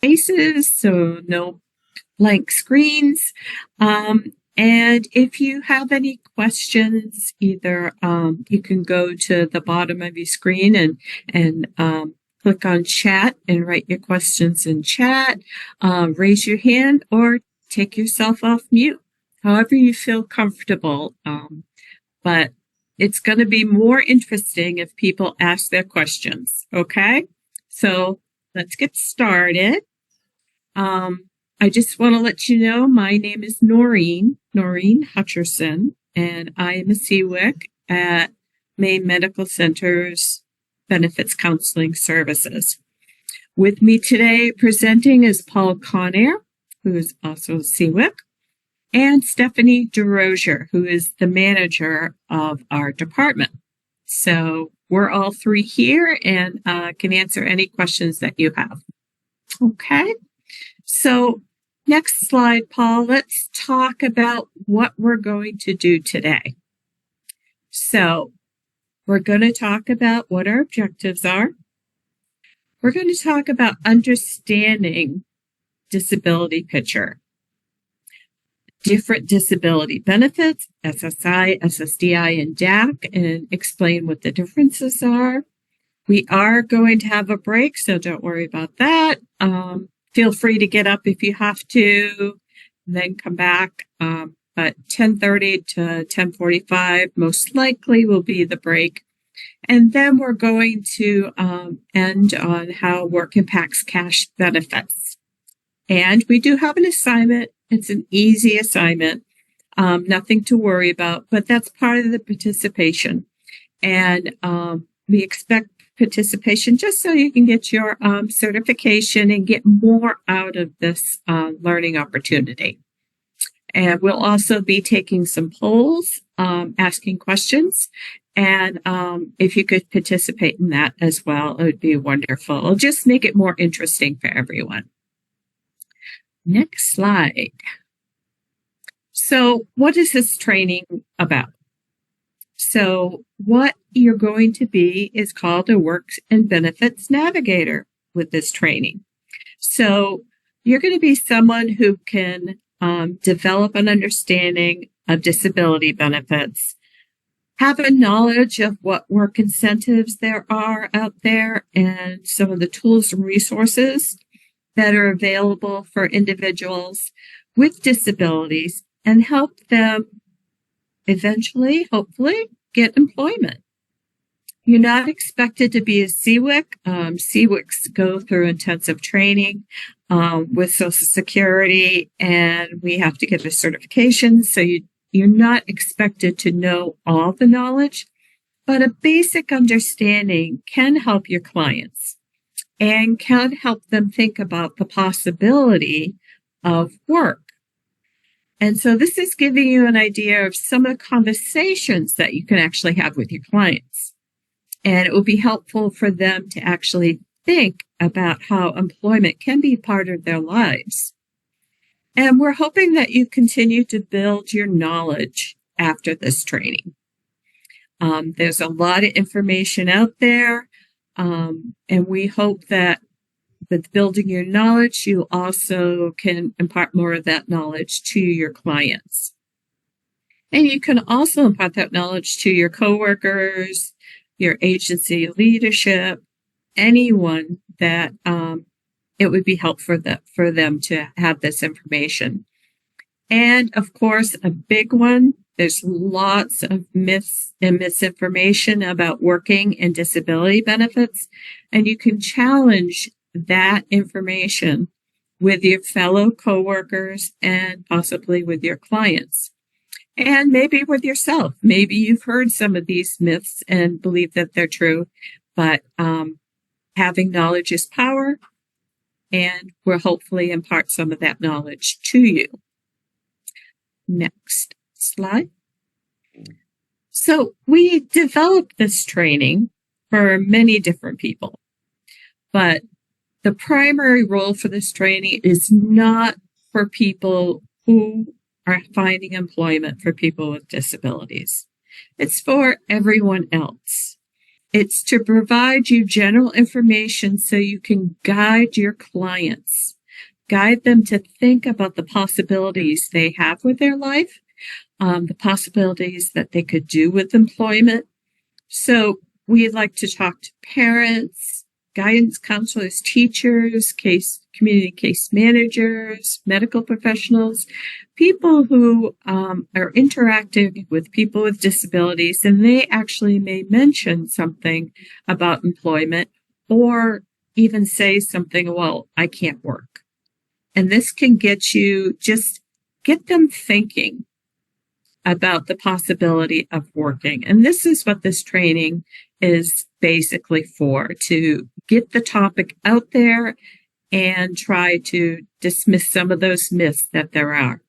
spaces, so no blank screens. And if you have any questions, either you can go to the bottom of your screen and click on chat and write your questions in chat, raise your hand, or take yourself off mute, however you feel comfortable. But it's going to be more interesting if people ask their questions. Okay, so let's get started. I just want to let you know my name is Noreen Hutcherson, and I am a CWIC at Maine Medical Center's Benefits Counseling Services. With me today presenting is Paul Conair, who is also a CWIC, and Stephanie DeRozier, who is the manager of our department. So we're all three here and can answer any questions that you have. Okay, so next slide, Paul. Let's talk about what we're going to do today. So we're going to talk about what our objectives are. We're going to talk about understanding disability picture, different disability benefits, SSI, SSDI, and DAC, and explain what the differences are. We are going to have a break, so don't worry about that. Feel free to get up if you have to, and then come back. But 10:30 to 10:45 most likely will be the break. And then we're going to end on how work impacts cash benefits. And we do have an assignment. It's an easy assignment, nothing to worry about, but that's part of the participation. And we expect participation just so you can get your certification and get more out of this learning opportunity. And we'll also be taking some polls, asking questions. And if you could participate in that as well, it would be wonderful. It'll just make it more interesting for everyone. Next slide. So what is this training about? So what you're going to be is called a Works and Benefits Navigator with this training. So you're going to be someone who can develop an understanding of disability benefits, have a knowledge of what work incentives there are out there, and some of the tools and resources that are available for individuals with disabilities, and help them eventually, hopefully, get employment. You're not expected to be a CWIC. CWICs go through intensive training with Social Security, and we have to get a certification. So you're not expected to know all the knowledge, but a basic understanding can help your clients and can help them think about the possibility of work. And so this is giving you an idea of some of the conversations that you can actually have with your clients. And it will be helpful for them to actually think about how employment can be part of their lives. And we're hoping that you continue to build your knowledge after this training. There's a lot of information out there. And we hope that with building your knowledge, you also can impart more of that knowledge to your clients. And you can also impart that knowledge to your coworkers, your agency leadership, anyone that it would be helpful for them to have this information. And of course, a big one, there's lots of myths and misinformation about working and disability benefits, and you can challenge that information with your fellow coworkers and possibly with your clients. And maybe with yourself. Maybe you've heard some of these myths and believe that they're true, but having knowledge is power, and we'll hopefully impart some of that knowledge to you. Next slide. So we developed this training for many different people, but the primary role for this training is not for people who are finding employment for people with disabilities. It's for everyone else. It's to provide you general information so you can guide your clients, guide them to think about the possibilities they have with their life, the possibilities that they could do with employment. So we like to talk to parents, guidance counselors, teachers, community case managers, medical professionals, people who are interacting with people with disabilities, and they actually may mention something about employment or even say something, well, I can't work. And this can get them thinking about the possibility of working. And this is what this training is basically for, to get the topic out there and try to dismiss some of those myths that there are.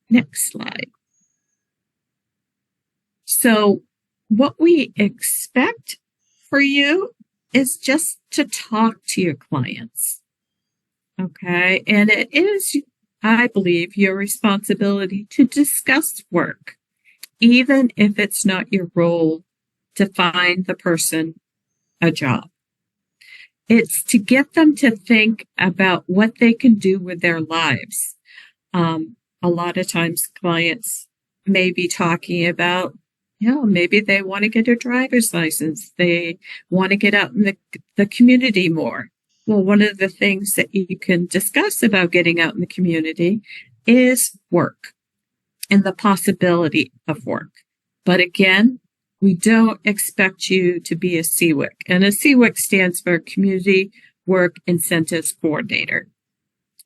Next slide. So what we expect for you is just to talk to your clients. Okay. And it is, I believe, your responsibility to discuss work, even if it's not your role to find the person a job. It's to get them to think about what they can do with their lives. A lot of times clients may be talking about, maybe they want to get a driver's license. They want to get out in the community more. Well, one of the things that you can discuss about getting out in the community is work and the possibility of work. But again, we don't expect you to be a CWIC. And a CWIC stands for Community Work Incentives Coordinator.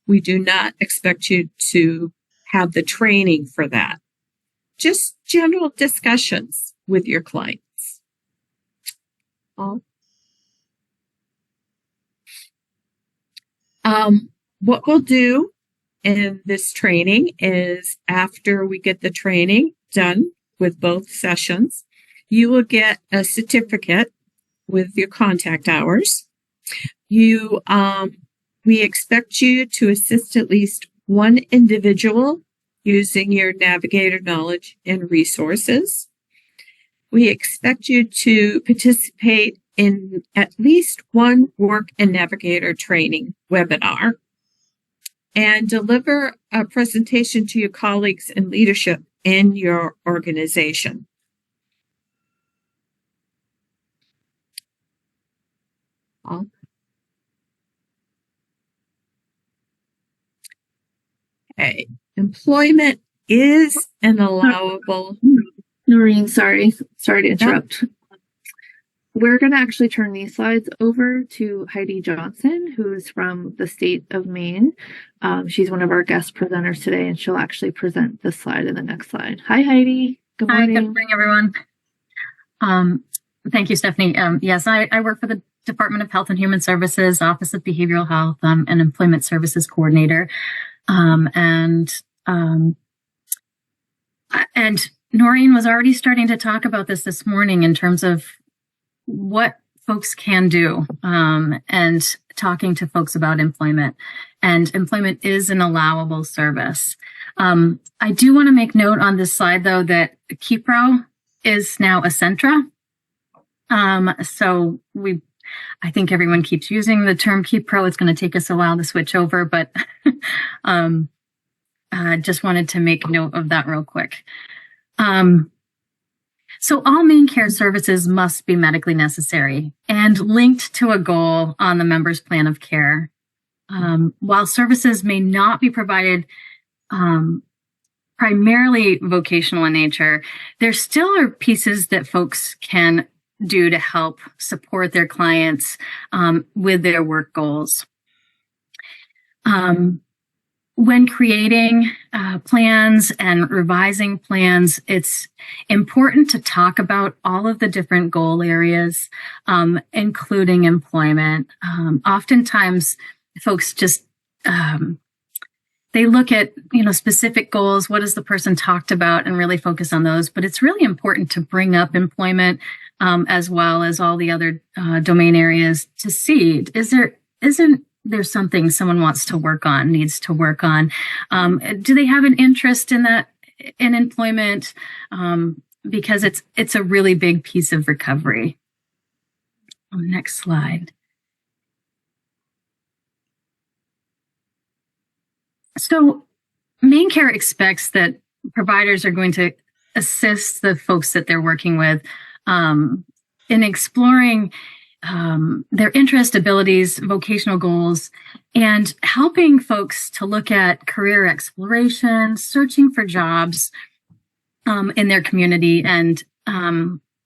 We do not expect you to have the training for that. Just general discussions with your clients. What we'll do in this training is, after we get the training done with both sessions, you will get a certificate with your contact hours. We expect you to assist at least one individual using your navigator knowledge and resources. We expect you to participate in at least one work and navigator training webinar and deliver a presentation to your colleagues and leadership in your organization. Okay. Employment is an allowable. Noreen, sorry to interrupt. We're going to actually turn these slides over to Heidi Johnson, who's from the state of Maine. She's one of our guest presenters today, and she'll actually present this slide in the next slide. Hi, Heidi. Good morning. Hi, good morning, everyone. Thank you, Stephanie. Yes, I work for the Department of Health and Human Services, Office of Behavioral Health, and Employment Services Coordinator. And Noreen was already starting to talk about this morning in terms of what folks can do, and talking to folks about employment. And employment is an allowable service. I do want to make note on this slide, though, that KeyPro is now Essentra. So I think everyone keeps using the term KeyPro. It's going to take us a while to switch over, but just wanted to make note of that real quick. So all Maine Care services must be medically necessary and linked to a goal on the member's plan of care. While services may not be provided primarily vocational in nature, there still are pieces that folks can do to help support their clients with their work goals. When creating plans and revising plans, it's important to talk about all of the different goal areas, including employment. Oftentimes, folks just they look at specific goals. What has the person talked about, and really focus on those. But it's really important to bring up employment as well as all the other domain areas to see, isn't there's something someone wants to work on, needs to work on. Do they have an interest in that, in employment? because it's a really big piece of recovery. Next slide. So Main Care expects that providers are going to assist the folks that they're working with in exploring their interest, abilities, vocational goals, and helping folks to look at career exploration, searching for jobs in their community, and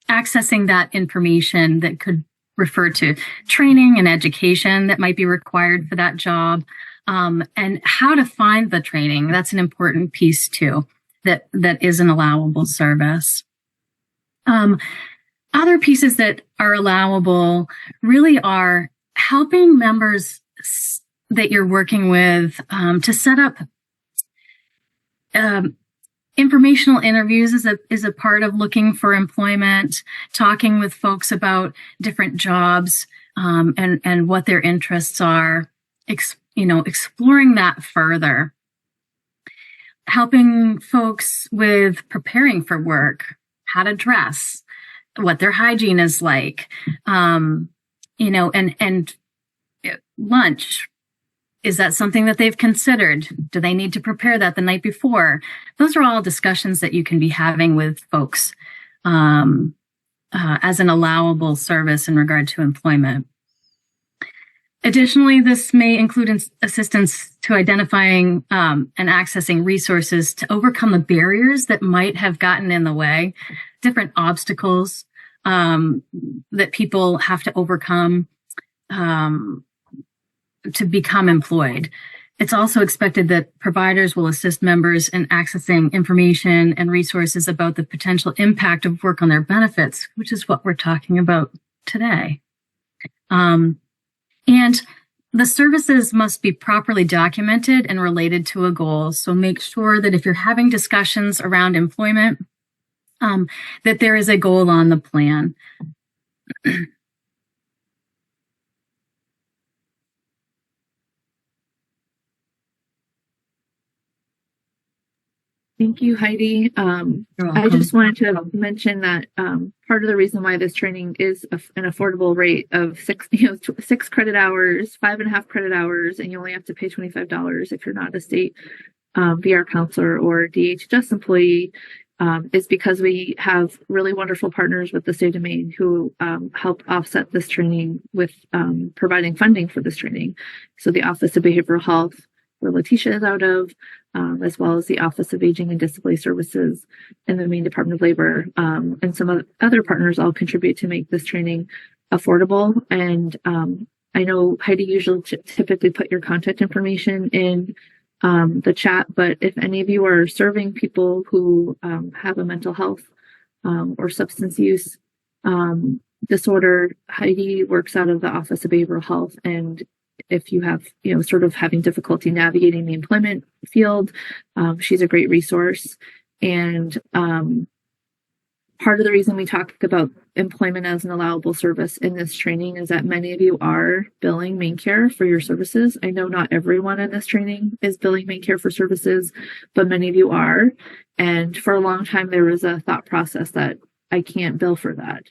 accessing that information that could refer to training and education that might be required for that job, and how to find the training. That's an important piece too, that is an allowable service. Other pieces that are allowable really are helping members that you're working with to set up informational interviews is a part of looking for employment, talking with folks about different jobs and what their interests are, exploring that further. Helping folks with preparing for work, how to dress, what their hygiene is like, and lunch. Is that something that they've considered? Do they need to prepare that the night before? Those are all discussions that you can be having with folks as an allowable service in regard to employment. Additionally, this may include assistance to identifying and accessing resources to overcome the barriers that might have gotten in the way, different obstacles that people have to overcome to become employed. It's also expected that providers will assist members in accessing information and resources about the potential impact of work on their benefits, which is what we're talking about today. And the services must be properly documented and related to a goal. So make sure that if you're having discussions around employment, that there is a goal on the plan. Thank you, Heidi. I just wanted to mention that part of the reason why this training is an affordable rate of 6 credit hours, 5.5 credit hours, and you only have to pay $25 if you're not a state VR counselor or DHS employee, is because we have really wonderful partners with the state of Maine who help offset this training with providing funding for this training. So the Office of Behavioral Health, where Letitia is out of, as well as the Office of Aging and Disability Services and the Maine Department of Labor, and some other partners all contribute to make this training affordable. And I know Heidi usually typically put your contact information in the chat, but if any of you are serving people who have a mental health or substance use disorder, Heidi works out of the Office of Behavioral Health, and if you have, sort of having difficulty navigating the employment field, she's a great resource. And part of the reason we talk about employment as an allowable service in this training is that many of you are billing Maine Care for your services. I know not everyone in this training is billing Maine Care for services, but many of you are. And for a long time, there was a thought process that I can't bill for that.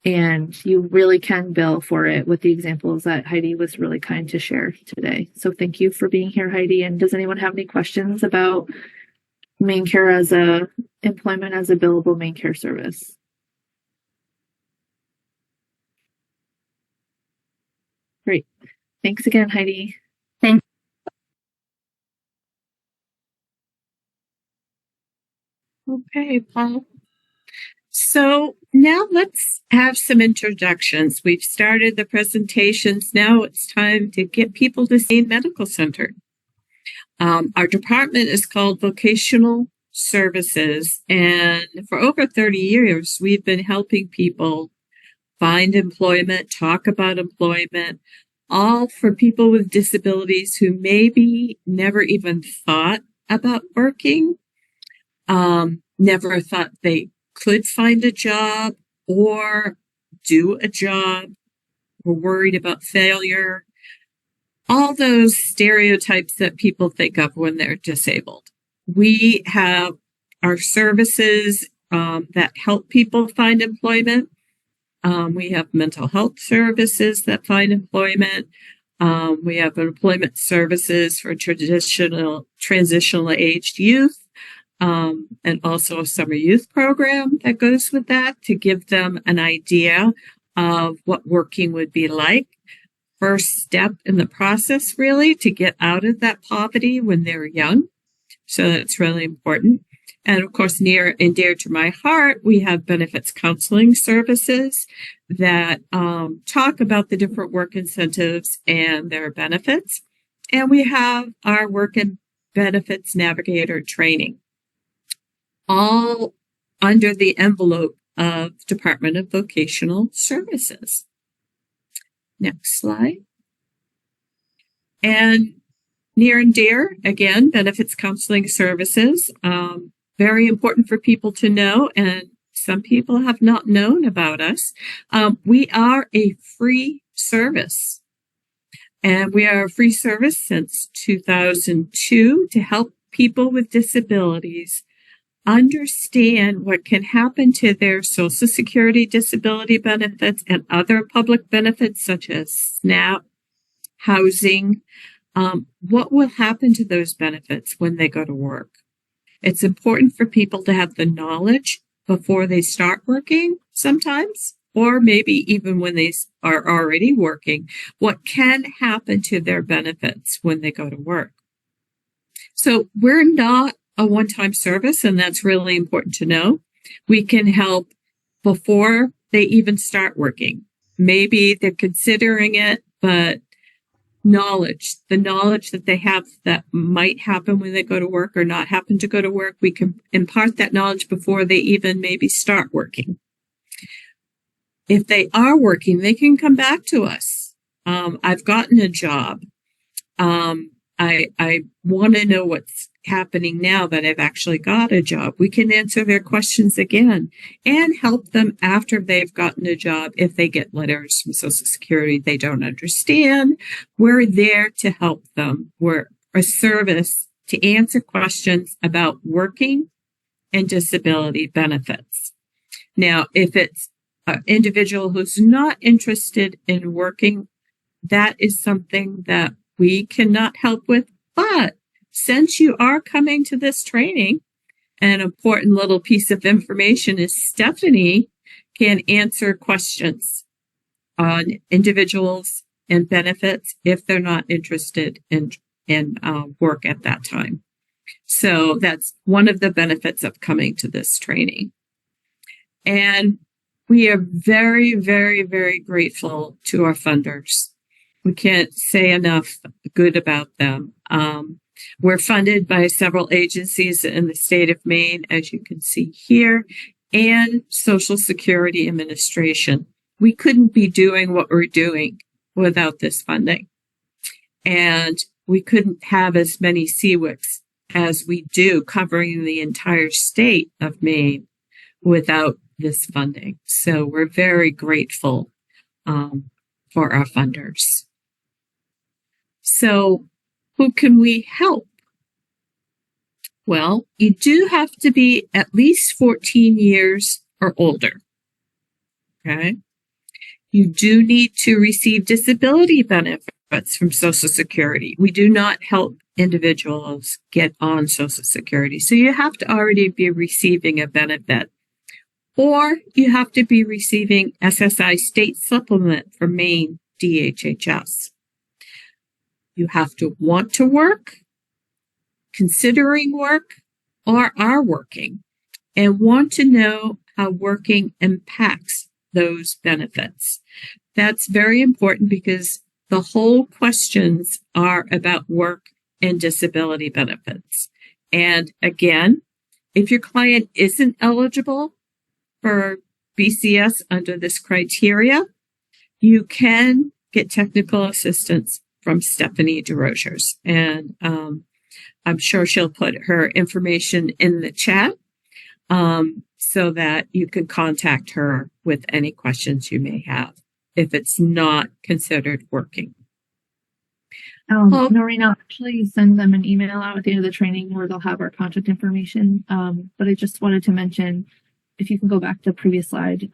And you really can bill for it with the examples that Heidi was really kind to share today. So thank you for being here, Heidi. And does anyone have any questions about Maine Care as employment as a billable Maine Care service? Great. Thanks again, Heidi. Thank you. Okay, Paul. So now let's have some introductions. We've started the presentations. Now it's time to get people to see Medical Center. Our department is called Vocational Services, and for over 30 years, we've been helping people find employment, talk about employment, all for people with disabilities who maybe never even thought about working, never thought they could find a job or do a job, were worried about failure, all those stereotypes that people think of when they're disabled. We have our services that help people find employment. We have mental health services that find employment. We have employment services for transitional aged youth, and also a summer youth program that goes with that to give them an idea of what working would be like. First step in the process, really, to get out of that poverty when they're young. So that's really important. And of course, near and dear to my heart, we have benefits counseling services that talk about the different work incentives and their benefits. And we have our work and benefits navigator training, all under the envelope of Department of Vocational Services. Next slide. And near and dear, again, benefits counseling services. Very important for people to know, and some people have not known about us. We are a free service, and we are a free service since 2002 to help people with disabilities understand what can happen to their Social Security disability benefits and other public benefits such as SNAP, housing. What will happen to those benefits when they go to work? It's important for people to have the knowledge before they start working sometimes, or maybe even when they are already working, what can happen to their benefits when they go to work. So we're not a one-time service, and that's really important to know. We can help before they even start working. Maybe they're considering it, but the knowledge that they have that might happen when they go to work or not happen to go to work, we can impart that knowledge before they even maybe start working. If they are working, they can come back to us. I've gotten a job. I want to know what's happening now that I've actually got a job. We can answer their questions again and help them after they've gotten a job. If they get letters from Social Security they don't understand, we're there to help them. We're a service to answer questions about working and disability benefits. Now, if it's an individual who's not interested in working, that is something that we cannot help with. But since you are coming to this training, an important little piece of information is Stephanie can answer questions on individuals and benefits if they're not interested in work at that time. So that's one of the benefits of coming to this training. And we are very, very, very grateful to our funders. We can't say enough good about them. We're funded by several agencies in the state of Maine, as you can see here, and Social Security Administration. We couldn't be doing what we're doing without this funding. And we couldn't have as many CWICs as we do covering the entire state of Maine without this funding. So we're very grateful for our funders. So who can we help? Well, you do have to be at least 14 years or older. Okay. You do need to receive disability benefits from Social Security. We do not help individuals get on Social Security. So you have to already be receiving a benefit, or you have to be receiving SSI state supplement from Maine DHHS. You have to want to work, considering work, or are working, and want to know how working impacts those benefits. That's very important because the whole questions are about work and disability benefits. And again, if your client isn't eligible for BCS under this criteria, you can get technical assistance from Stephanie DeRosiers. And I'm sure she'll put her information in the chat so that you can contact her with any questions you may have if it's not considered working. Noreen, I'll actually send them an email out at the end of the training where they'll have our contact information. But I just wanted to mention if you can go back to the previous slide,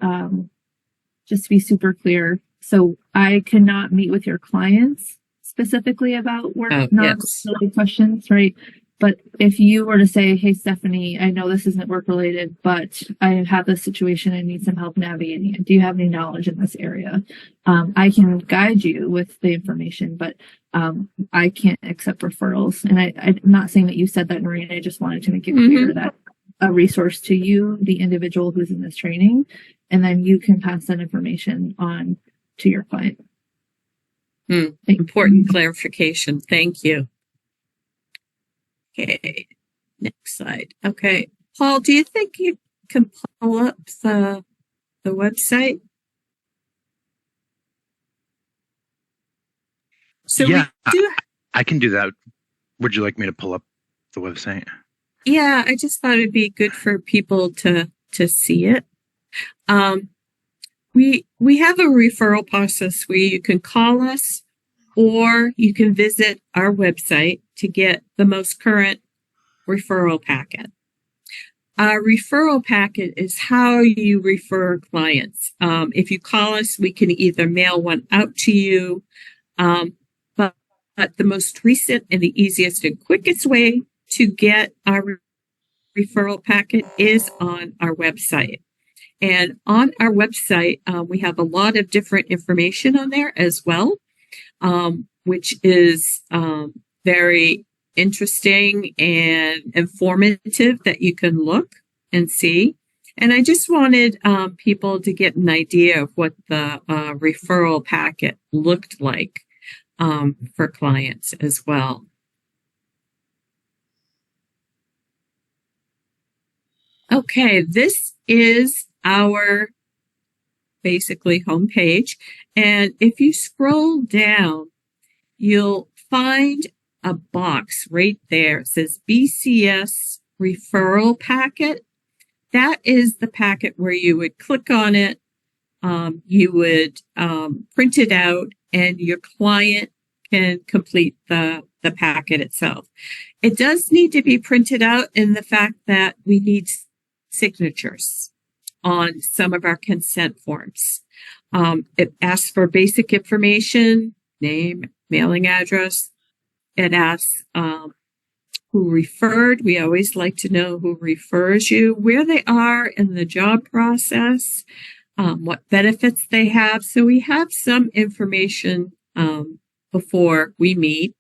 just to be super clear. So I cannot meet with your clients specifically about work, yes. non-related questions, right? But if you were to say, hey, Stephanie, I know this isn't work related, but I have this situation. I need some help navigating it. Do you have any knowledge in this area? I can guide you with the information, but I can't accept referrals. And I'm not saying that you said that, Noreen. I just wanted to make it clear that a resource to you, the individual who's in this training, and then you can pass that information on to your client. Important clarification. Thank you. Okay, next slide. Okay, Paul, do you think you can pull up the website? So yeah, we do. I can do that. Would you like me to pull up the website? Yeah, I just thought it'd be good for people to see it. We have a referral process where you can call us or you can visit our website to get the most current referral packet. Our referral packet is how you refer clients. If you call us, we can either mail one out to you, but the most recent and the easiest and quickest way to get our referral packet is on our website. And on our website, we have a lot of different information on there as well, which is very interesting and informative that you can look and see. And I just wanted people to get an idea of what the referral packet looked like for clients as well. Okay, this is our basically homepage. And if you scroll down, you'll find a box right there. It says BCS referral packet. That is the packet where you would click on it. You would print it out and your client can complete the packet itself. It does need to be printed out in the fact that we need signatures on some of our consent forms. It asks for basic information, name, mailing address. It asks who referred. We always like to know who refers you, where they are in the job process, what benefits they have. So we have some information before we meet.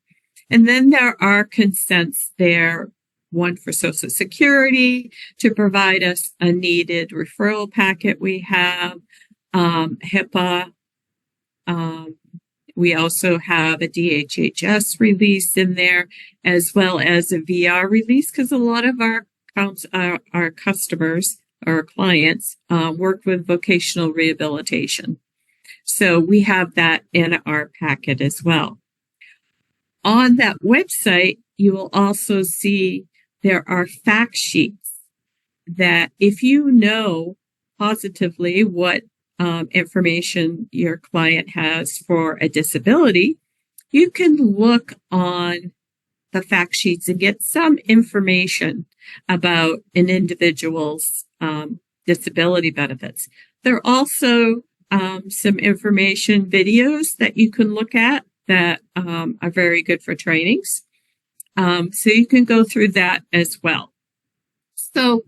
And then there are consents there, one for Social Security to provide us a needed referral packet. We have HIPAA. We also have a DHHS release in there, as well as a VR release, because a lot of our customers, our clients, work with vocational rehabilitation. So we have that in our packet as well. On that website, you will also see there are fact sheets that if you know positively what information your client has for a disability, you can look on the fact sheets and get some information about an individual's disability benefits. There are also some information videos that you can look at that are very good for trainings. So you can go through that as well. So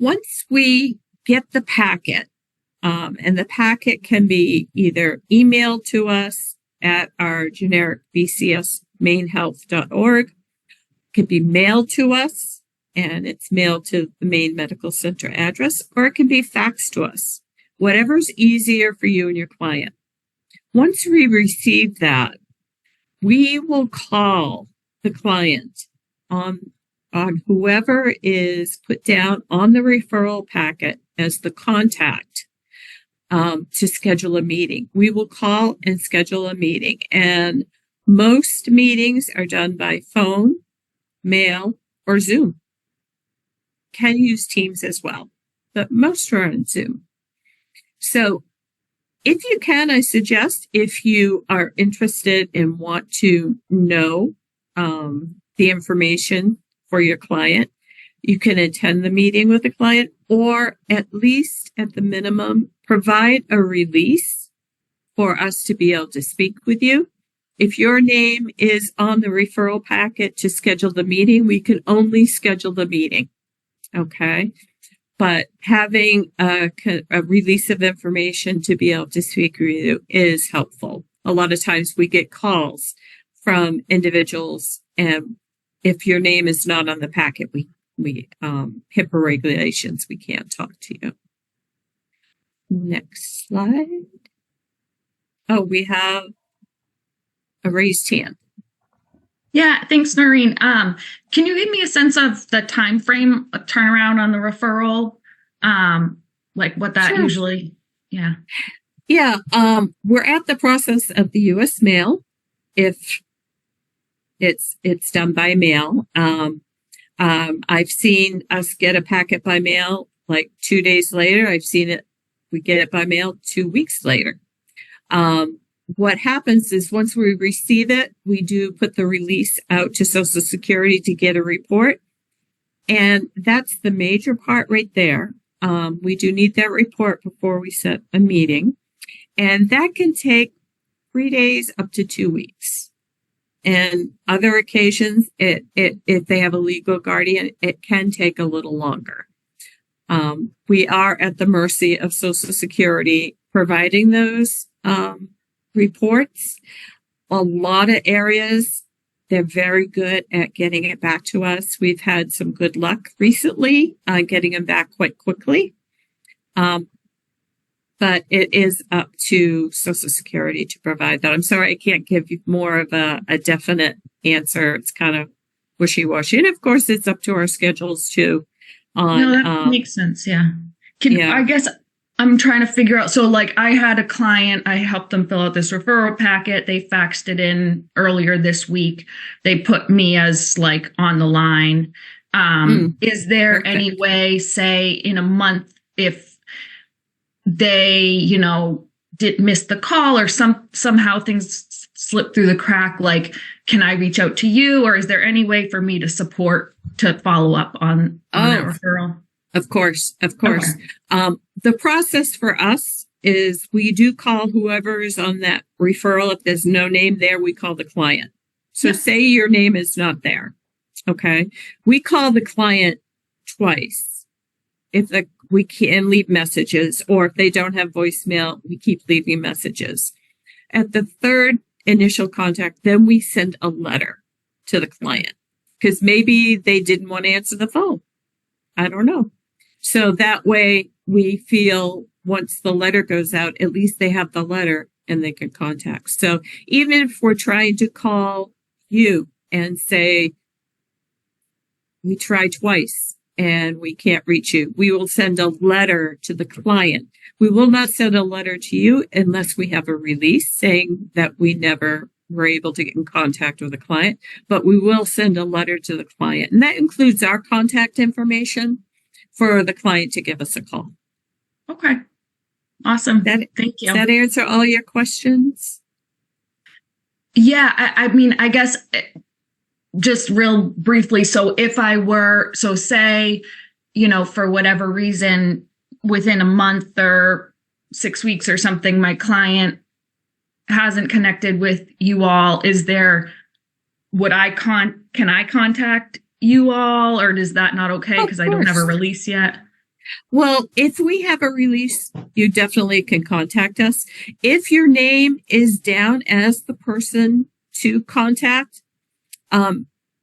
once we get the packet, and the packet can be either emailed to us at our generic bcsmainhealth.org, can be mailed to us, and it's mailed to the Maine Medical Center address, or it can be faxed to us, whatever's easier for you and your client. Once we receive that, we will call the client on whoever is put down on the referral packet as the contact to schedule a meeting. We will call and schedule a meeting, and most meetings are done by phone, mail, or Zoom. Can use Teams as well, but most are on Zoom. So if you can, I suggest if you are interested and want to know the information for your client, you can attend the meeting with the client, or at least at the minimum, provide a release for us to be able to speak with you. If your name is on the referral packet to schedule the meeting, we can only schedule the meeting. Okay. But having a release of information to be able to speak with you is helpful. A lot of times we get calls from individuals, and if your name is not on the packet, we HIPAA regulations, we can't talk to you. Next slide. Oh, we have a raised hand. Yeah, thanks, Noreen. Can you give me a sense of the time frame of turnaround on the referral? Like what that usually, yeah. Yeah, we're at the process of the U.S. mail. If it's done by mail. I've seen us get a packet by mail like 2 days later. I've seen it, we get it by mail 2 weeks later. What happens is once we receive it, we do put the release out to Social Security to get a report. And that's the major part right there. We do need that report before we set a meeting. And that can take 3 days up to 2 weeks. And other occasions, if they have a legal guardian, it can take a little longer. We are at the mercy of Social Security providing those reports. A lot of areas, they're very good at getting it back to us. We've had some good luck recently getting them back quite quickly. But it is up to Social Security to provide that. I'm sorry, I can't give you more of a definite answer. It's kind of wishy-washy. And of course, it's up to our schedules too. No, that makes sense. Yeah. I guess I'm trying to figure out. So like I had a client, I helped them fill out this referral packet. They faxed it in earlier this week. They put me as like on the line. Is there Perfect. any way, say in a month, if they, did miss the call or somehow things slip through the crack, like, can I reach out to you, or is there any way for me to follow up on that referral? Of course. Okay. The process for us is we do call whoever is on that referral. If there's no name there, we call the client. So say your name is not there. Okay. We call the client twice. We can leave messages, or if they don't have voicemail, we keep leaving messages. At the third initial contact, then we send a letter to the client because maybe they didn't want to answer the phone. I don't know. So that way we feel once the letter goes out, at least they have the letter and they can contact. So even if we're trying to call you and say, we tried twice and we can't reach you, we will send a letter to the client. We will not send a letter to you unless we have a release saying that we never were able to get in contact with the client, but we will send a letter to the client. And that includes our contact information for the client to give us a call. Okay. Awesome. Thank you. Does that answer all your questions? Yeah. I mean, I guess just real briefly. So if I were, say, for whatever reason, within a month or 6 weeks or something, my client hasn't connected with you all, can I contact you all, or is that not okay because I don't have a release yet? Well, if we have a release, you definitely can contact us. If your name is down as the person to contact,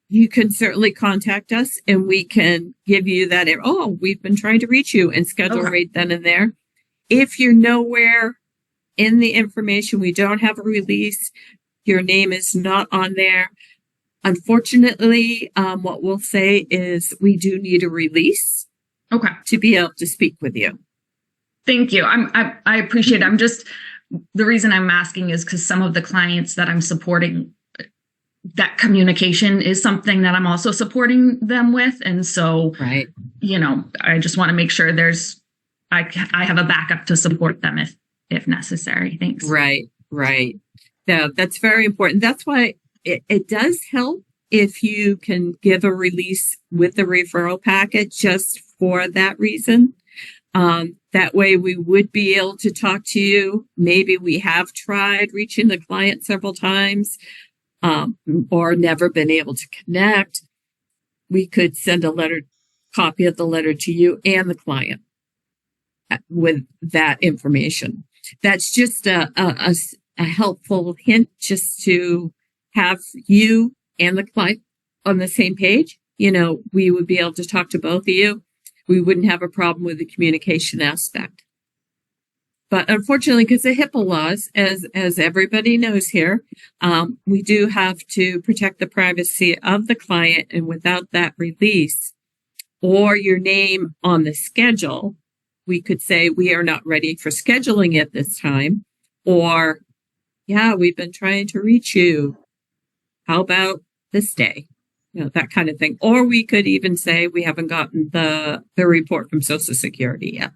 you can certainly contact us and we can give you that. We've been trying to reach you and schedule right then and there. If you're nowhere in the information, we don't have a release, your name is not on there. Unfortunately, what we'll say is we do need a release to be able to speak with you. Thank you. I appreciate it. The reason I'm asking is because some of the clients that I'm supporting, that communication is something that I'm also supporting them with. And so, I just want to make sure I have a backup to support them if necessary. Thanks. Right. Yeah, that's very important. That's why it does help if you can give a release with the referral packet just for that reason. That way we would be able to talk to you. Maybe we have tried reaching the client several times, or never been able to connect. We could send a copy of the letter to you and the client with that information. That's just a helpful hint, just to have you and the client on the same page. We would be able to talk to both of you. We wouldn't have a problem with the communication aspect. But unfortunately, because of HIPAA laws, as everybody knows here, we do have to protect the privacy of the client. And without that release or your name on the schedule, we could say we are not ready for scheduling at this time. Or, yeah, we've been trying to reach you. How about this day? That kind of thing. Or we could even say we haven't gotten the report from Social Security yet.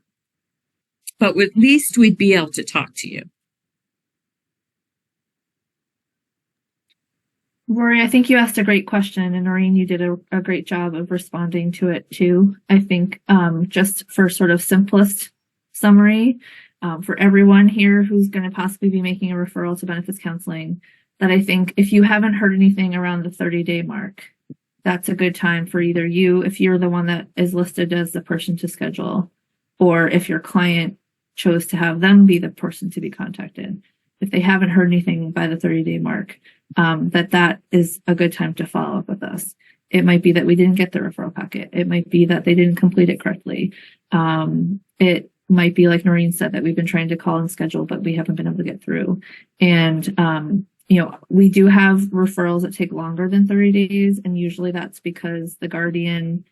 But at least we'd be able to talk to you. Rory, I think you asked a great question, and Noreen, you did a great job of responding to it too. I think just for sort of simplest summary, for everyone here who's going to possibly be making a referral to benefits counseling, that I think if you haven't heard anything around the 30-day mark, that's a good time for either you, if you're the one that is listed as the person to schedule, or if your client chose to have them be the person to be contacted. If they haven't heard anything by the 30-day mark, that is a good time to follow up with us. It might be that we didn't get the referral packet. It might be that they didn't complete it correctly. It might be, like Noreen said, that we've been trying to call and schedule, but we haven't been able to get through. And, we do have referrals that take longer than 30 days. And usually that's because the guardian,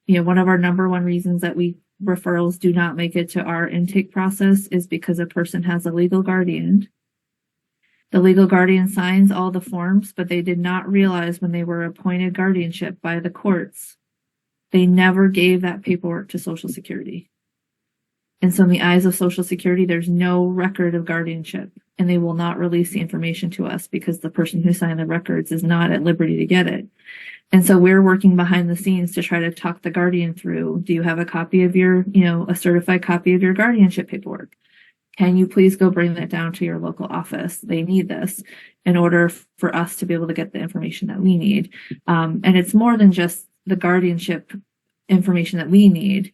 one of our number one reasons that referrals do not make it to our intake process is because a person has a legal guardian. The legal guardian signs all the forms, but they did not realize when they were appointed guardianship by the courts, they never gave that paperwork to Social Security. And so in the eyes of Social Security, there's no record of guardianship, and they will not release the information to us because the person who signed the records is not at liberty to get it. And so we're working behind the scenes to try to talk the guardian through. Do you have a copy of a certified copy of your guardianship paperwork? Can you please go bring that down to your local office? They need this in order for us to be able to get the information that we need. And it's more than just the guardianship information that we need.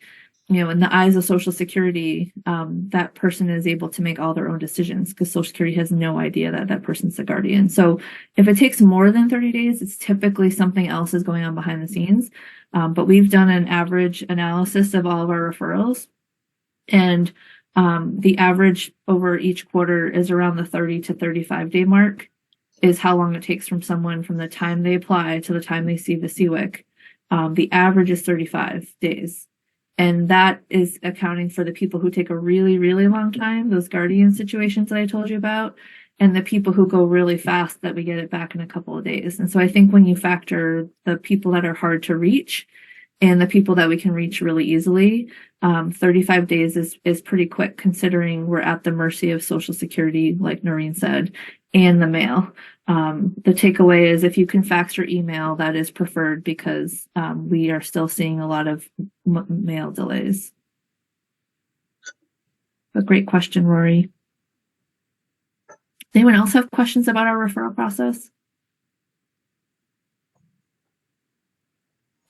In the eyes of Social Security, that person is able to make all their own decisions because Social Security has no idea that that person's the guardian. So if it takes more than 30 days, it's typically something else is going on behind the scenes. But we've done an average analysis of all of our referrals, and the average over each quarter is around the 30 to 35 day mark is how long it takes from someone from the time they apply to the time they see the CWIC. The average is 35 days. And that is accounting for the people who take a really, really long time, those guardian situations that I told you about, and the people who go really fast that we get it back in a couple of days. And so I think when you factor the people that are hard to reach and the people that we can reach really easily, 35 days is pretty quick considering we're at the mercy of Social Security, like Noreen said, and the mail. The takeaway is if you can fax or email, that is preferred because we are still seeing a lot of mail delays. A great question, Rory. Anyone else have questions about our referral process?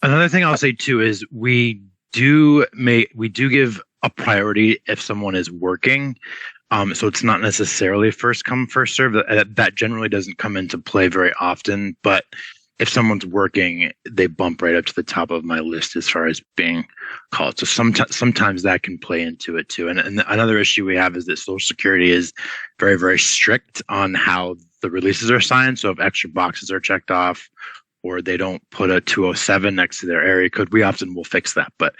Another thing I'll say too is we do give a priority if someone is working. So it's not necessarily first come, first serve. That generally doesn't come into play very often. But if someone's working, they bump right up to the top of my list as far as being called. So sometimes that can play into it too. And another issue we have is that Social Security is very, very strict on how the releases are signed. So if extra boxes are checked off or they don't put a 207 next to their area code, we often will fix that. But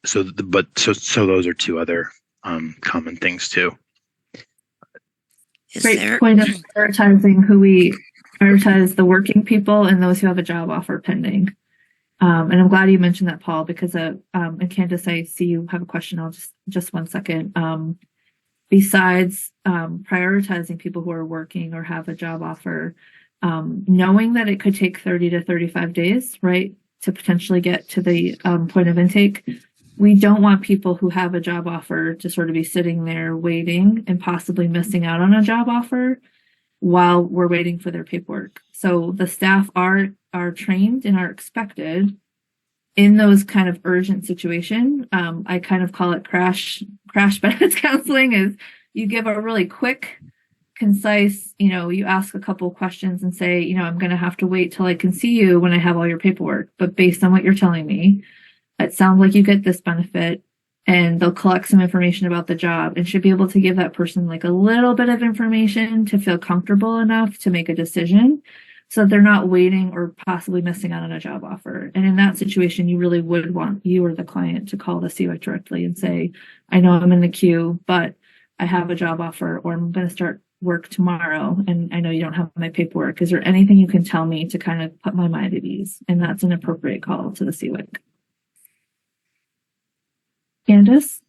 so those are two other common things too. Great point of prioritizing who we prioritize, the working people and those who have a job offer pending. And I'm glad you mentioned that, Paul, because and Candace, I see you have a question. I'll just 1 second. Besides prioritizing people who are working or have a job offer, knowing that it could take 30 to 35 days, right? to potentially get to the point of intake. We don't want people who have a job offer to sort of be sitting there waiting and possibly missing out on a job offer while we're waiting for their paperwork. So the staff are trained and are expected in those kind of urgent situation. I kind of call it crash benefits counseling. Is you give a really quick, concise, you ask a couple of questions and say, I'm going to have to wait till I can see you when I have all your paperwork. But based on what you're telling me, it sounds like you get this benefit, and they'll collect some information about the job and should be able to give that person like a little bit of information to feel comfortable enough to make a decision so that they're not waiting or possibly missing out on a job offer. And in that situation, you really would want you or the client to call the CWIC directly and say, I know I'm in the queue, but I have a job offer, or I'm going to start work tomorrow and I know you don't have my paperwork. Is there anything you can tell me to kind of put my mind at ease? And that's an appropriate call to the CWIC. Candace?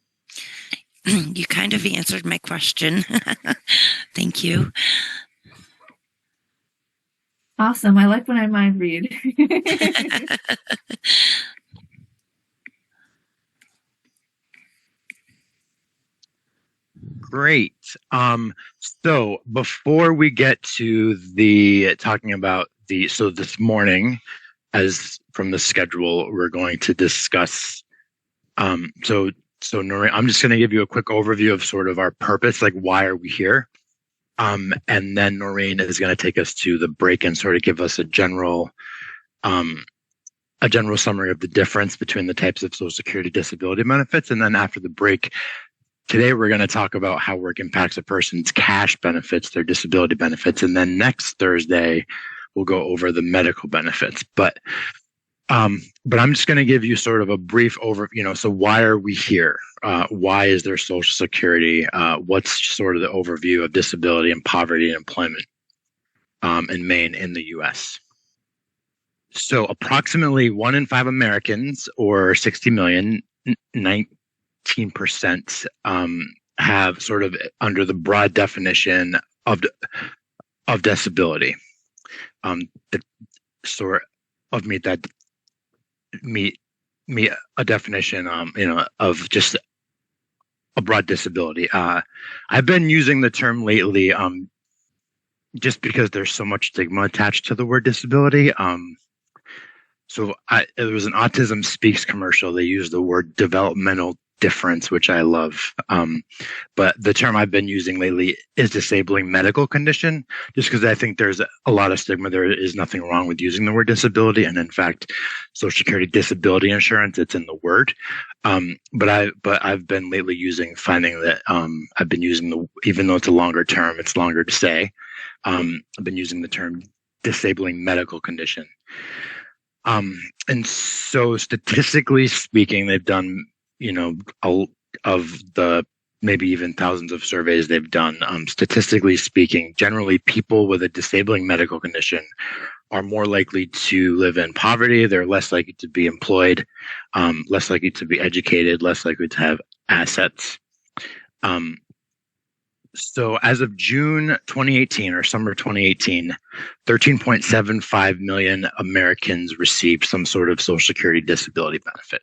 You kind of answered my question. Thank you. Awesome. I like when I mind read. Great. So before we get to the talking about so this morning, as from the schedule, we're going to discuss. So Noreen, I'm just going to give you a quick overview of sort of our purpose, like why are we here? And then Noreen is going to take us to the break and sort of give us a general summary of the difference between the types of Social Security disability benefits. And then after the break, today we're going to talk about how work impacts a person's cash benefits, their disability benefits. And then next Thursday, we'll go over the medical benefits. But I'm just going to give you sort of a brief overview. So why are we here? Why is there Social Security? What's sort of the overview of disability and poverty and employment in Maine in the U.S.? So approximately 1 in 5 Americans, or 60 million, 19%, have sort of under the broad definition of disability. That sort of meet a definition, of just a broad disability. I've been using the term lately, just because there's so much stigma attached to the word disability. So there was an Autism Speaks commercial. They used the word developmental difference, which I love. But the term I've been using lately is disabling medical condition, just because I think there's a lot of stigma. There is nothing wrong with using the word disability. And in fact, Social Security disability insurance, it's in the word. But I've been lately finding that I've been using even though it's a longer term, it's longer to say. I've been using the term disabling medical condition. And so statistically speaking, they've done, of the maybe even thousands of surveys they've done, statistically speaking, generally people with a disabling medical condition are more likely to live in poverty. They're less likely to be employed, less likely to be educated, less likely to have assets. So as of June 2018 or summer 2018, 13.75 million Americans received some sort of Social Security disability benefit.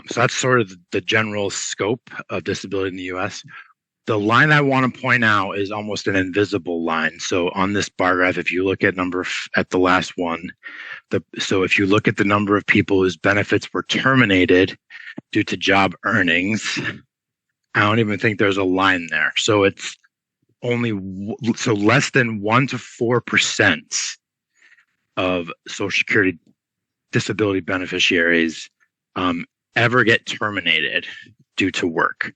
So that's sort of the general scope of disability in the U.S. The line I want to point out is almost an invisible line. So on this bar graph, if you look at at the last one, so if you look at the number of people whose benefits were terminated due to job earnings, I don't even think there's a line there. So it's less than 1 to 4% of Social Security disability beneficiaries ever get terminated due to work.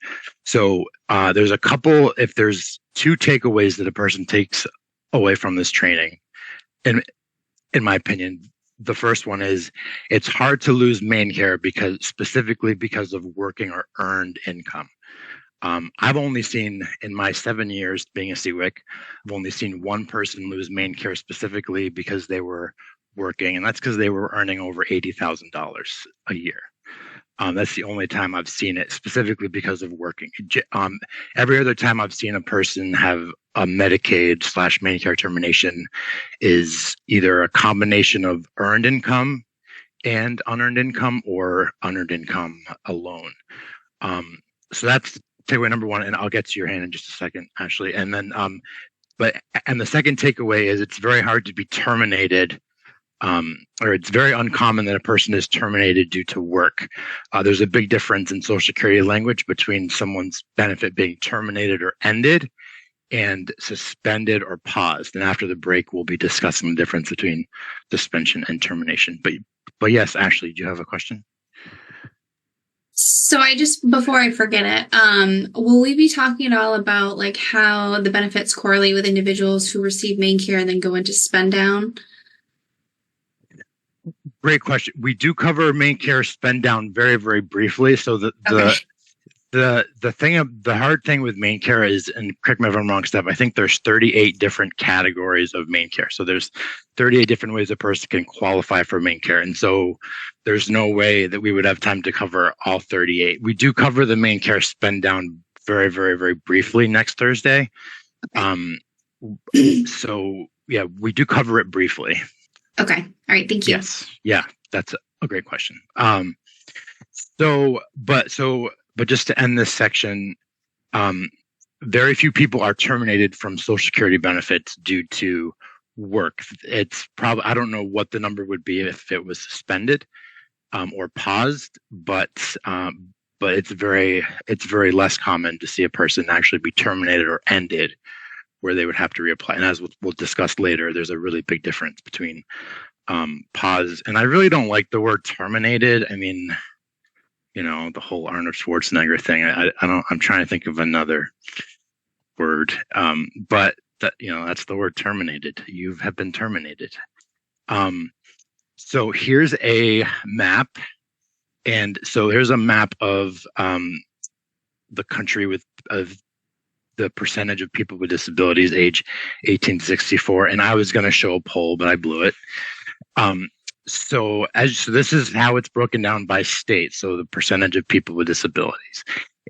So there's if there's 2 takeaways that a person takes away from this training, in my opinion. The first one is it's hard to lose main care specifically because of working or earned income. I've only seen, in my 7 years being a CWIC, I've only seen one person lose main care specifically because they were working, and that's because they were earning over $80,000 a year. That's the only time I've seen it specifically because of working. Every other time I've seen a person have a Medicaid / main care termination is either a combination of earned income and unearned income, or unearned income alone. So that's takeaway number one, and I'll get to your hand in just a second, Ashley. And then, and the second takeaway is it's very hard to be terminated, or it's very uncommon that a person is terminated due to work. There's a big difference in Social Security language between someone's benefit being terminated or ended and suspended or paused. And after the break, we'll be discussing the difference between suspension and termination. But yes, Ashley, do you have a question? So before I forget it, will we be talking at all about like how the benefits correlate with individuals who receive main care and then go into spend down? Great question. We do cover main care spend down very, very briefly. So the hard thing with main care is, and correct me if I'm wrong, Steph, I think there's 38 different categories of main care. So there's 38 different ways a person can qualify for main care. And so there's no way that we would have time to cover all 38. We do cover the main care spend down very, very, very briefly next Thursday. So yeah, we do cover it briefly. Okay. All right. Thank you. Yes. Yeah, that's a great question. But just to end this section, very few people are terminated from Social Security benefits due to work. It's probably, I don't know what the number would be if it was suspended or paused, but it's very less common to see a person actually be terminated or ended where they would have to reapply. And as we'll discuss later, there's a really big difference between pause. And I really don't like the word terminated. I mean, the whole Arnold Schwarzenegger thing. I'm trying to think of another word. But that, that's the word terminated. You have been terminated. So here's a map. And so here's a map of the country of the percentage of people with disabilities age 18 to 64. And I was going to show a poll, but I blew it. So this is how it's broken down by state. So the percentage of people with disabilities,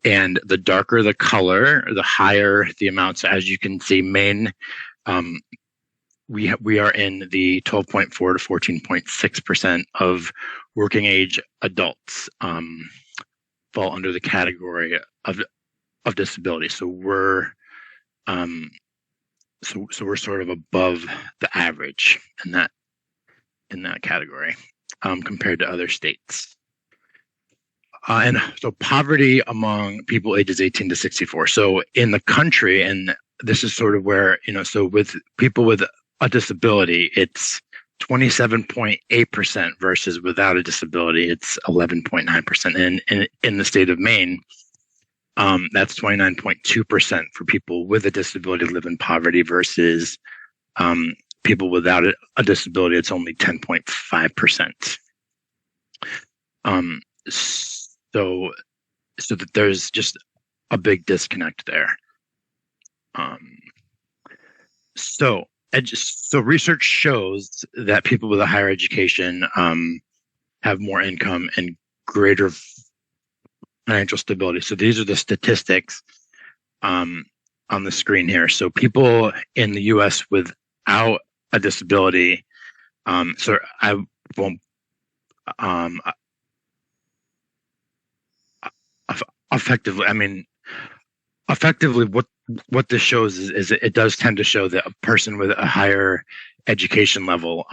and the darker the color, the higher the amount. So as you can see, Maine, we are in the 12.4 to 14.6% of working age adults fall under the category of disability. So we're we're sort of above the average in that category compared to other states. And so poverty among people ages 18 to 64. So in the country, and this is sort of where, so with people with a disability, it's 27.8% versus without a disability, it's 11.9%. And in the state of Maine, that's 29.2% for people with a disability live in poverty versus people without a disability, it's only 10.5%. So that there's just a big disconnect there. So research shows that people with a higher education have more income and greater financial stability. So these are the statistics on the screen here. So people in the U.S. without a disability, so I won't effectively what this shows is it does tend to show that a person with a higher education level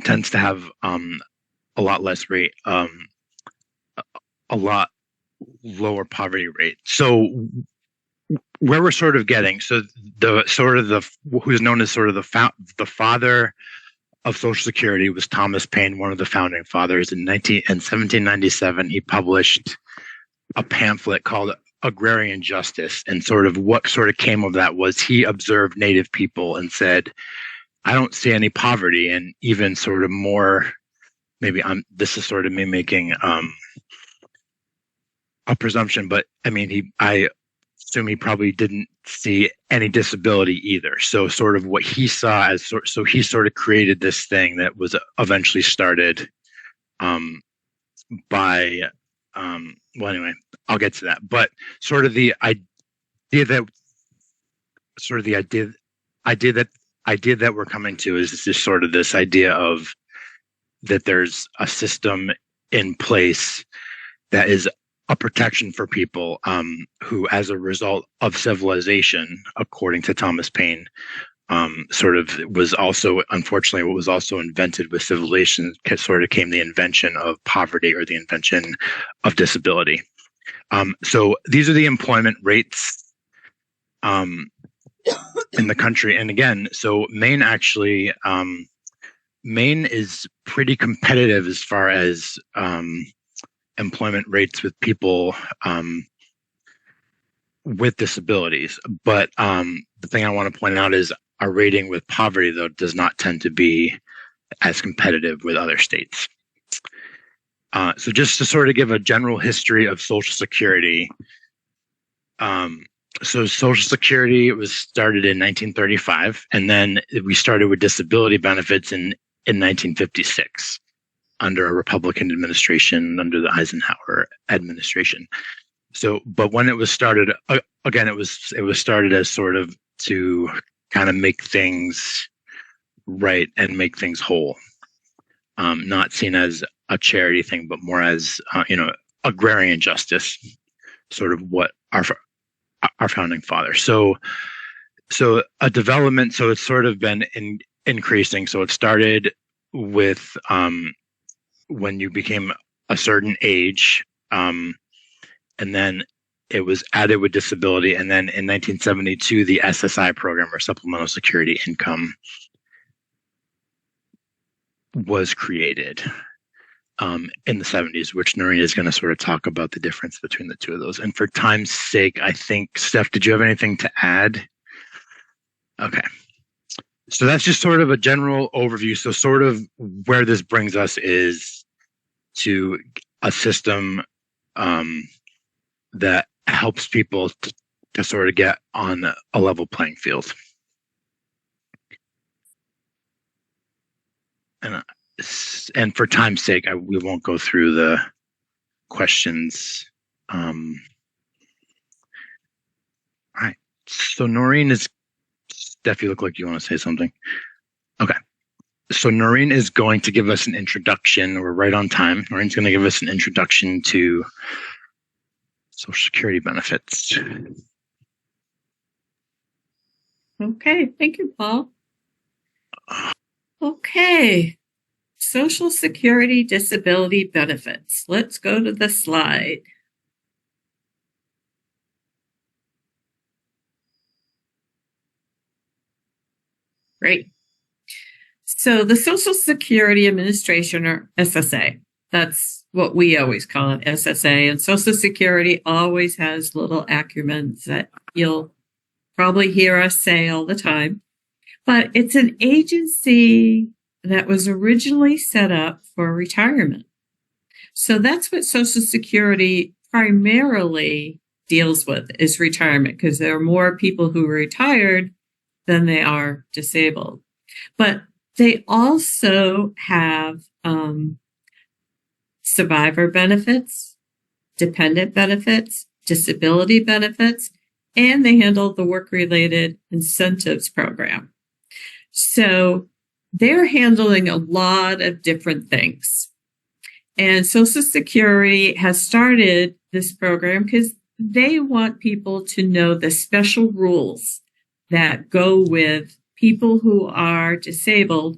tends to have a lot less rate, a lot lower poverty rate. So where we're sort of getting, so who's known as sort of the father of Social Security was Thomas Paine, one of the founding fathers. In 1797, he published a pamphlet called Agrarian Justice, and sort of what sort of came of that was he observed Native people and said, I don't see any poverty, and even sort of more, this is sort of me making a presumption, but I mean, I assume he probably didn't see any disability either. So sort of what he saw as, so he sort of created this thing that was eventually started by, well, anyway, I'll get to that. But sort of the idea that we're coming to is just sort of this idea of that there's a system in place that is a protection for people who, as a result of civilization, according to Thomas Paine, sort of was also, unfortunately, what was also invented with civilization sort of came the invention of poverty or the invention of disability. So these are the employment rates in the country. And again, so Maine actually, Maine is pretty competitive as far as employment rates with people with disabilities. But the thing I want to point out is our rating with poverty, though, does not tend to be as competitive with other states. So just to sort of give a general history of Social Security. So Social Security was started in 1935, and then we started with disability benefits in 1956 under a Republican administration, under the Eisenhower administration. So, but when it was started, again, it was started as sort of to kind of make things right and make things whole, not seen as a charity thing, but more as agrarian justice, sort of what our founding fathers. So a development. So it's sort of been increasing. So it started with when you became a certain age, and then it was added with disability. And then in 1972, the SSI program, or Supplemental Security Income, was created in the 70s, which Noreen is going to sort of talk about the difference between the two of those. And for time's sake, I think, Steph, did you have anything to add? Okay. So that's just sort of a general overview. So sort of where this brings us is to a system that helps people to sort of get on a level playing field. And for time's sake, we won't go through the questions. All right. So Noreen is, Steph, you look like you want to say something. Okay. So Noreen is going to give us an introduction. We're right on time. Noreen's going to give us an introduction to Social Security benefits. Okay. Thank you, Paul. Okay. Social Security disability benefits. Let's go to the slide. Great. So the Social Security Administration, or SSA, that's what we always call it, SSA. And Social Security always has little acronyms that you'll probably hear us say all the time. But it's an agency that was originally set up for retirement. So that's what Social Security primarily deals with, is retirement, because there are more people who are retired than they are disabled. But they also have survivor benefits, dependent benefits, disability benefits, and they handle the work-related incentives program. So they're handling a lot of different things. And Social Security has started this program because they want people to know the special rules that go with people who are disabled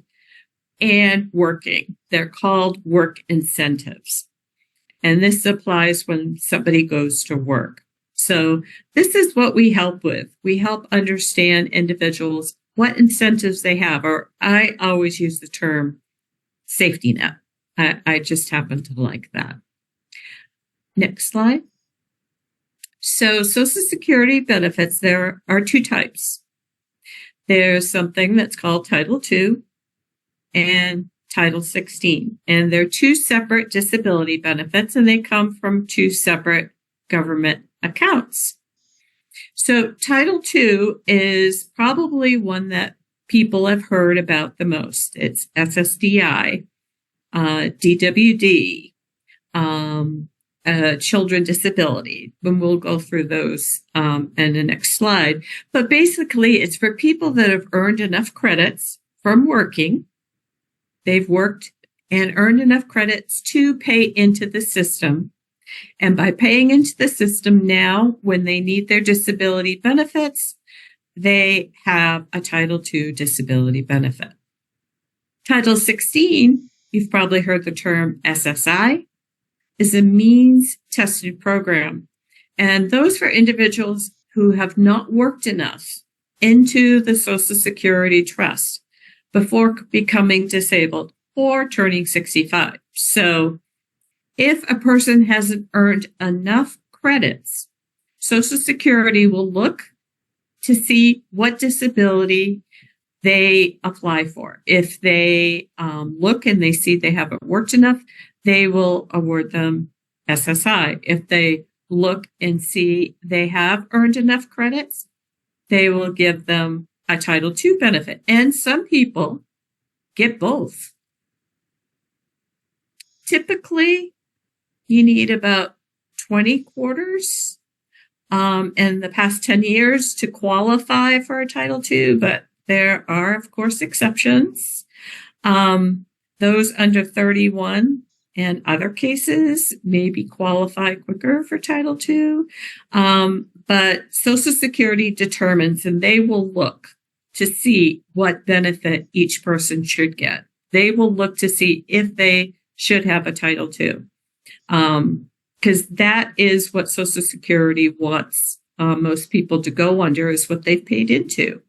and working. They're called work incentives. And this applies when somebody goes to work. So this is what we help with. We help understand individuals, what incentives they have, or I always use the term safety net. I just happen to like that. Next slide. So Social Security benefits, there are two types. There's something that's called Title II and Title 16. And they're two separate disability benefits, and they come from two separate government accounts. So Title II is probably one that people have heard about the most. It's SSDI, DWD, children disability, and we'll go through those in the next slide. But basically, it's for people that have earned enough credits from working. They've worked and earned enough credits to pay into the system. And by paying into the system now, when they need their disability benefits, they have a Title II disability benefit. Title 16, you've probably heard the term SSI, is a means tested program. And those for individuals who have not worked enough into the Social Security Trust before becoming disabled or turning 65. So if a person hasn't earned enough credits, Social Security will look to see what disability they apply for. If they look and they see they haven't worked enough, they will award them SSI. If they look and see they have earned enough credits, they will give them a Title II benefit. And some people get both. Typically, you need about 20 quarters in the past 10 years to qualify for a Title II, but there are, of course, exceptions. Those under 31 and other cases maybe qualify quicker for Title II. But Social Security determines, and they will look to see what benefit each person should get. They will look to see if they should have a Title II. Because that is what Social Security wants most people to go under, is what they've paid into.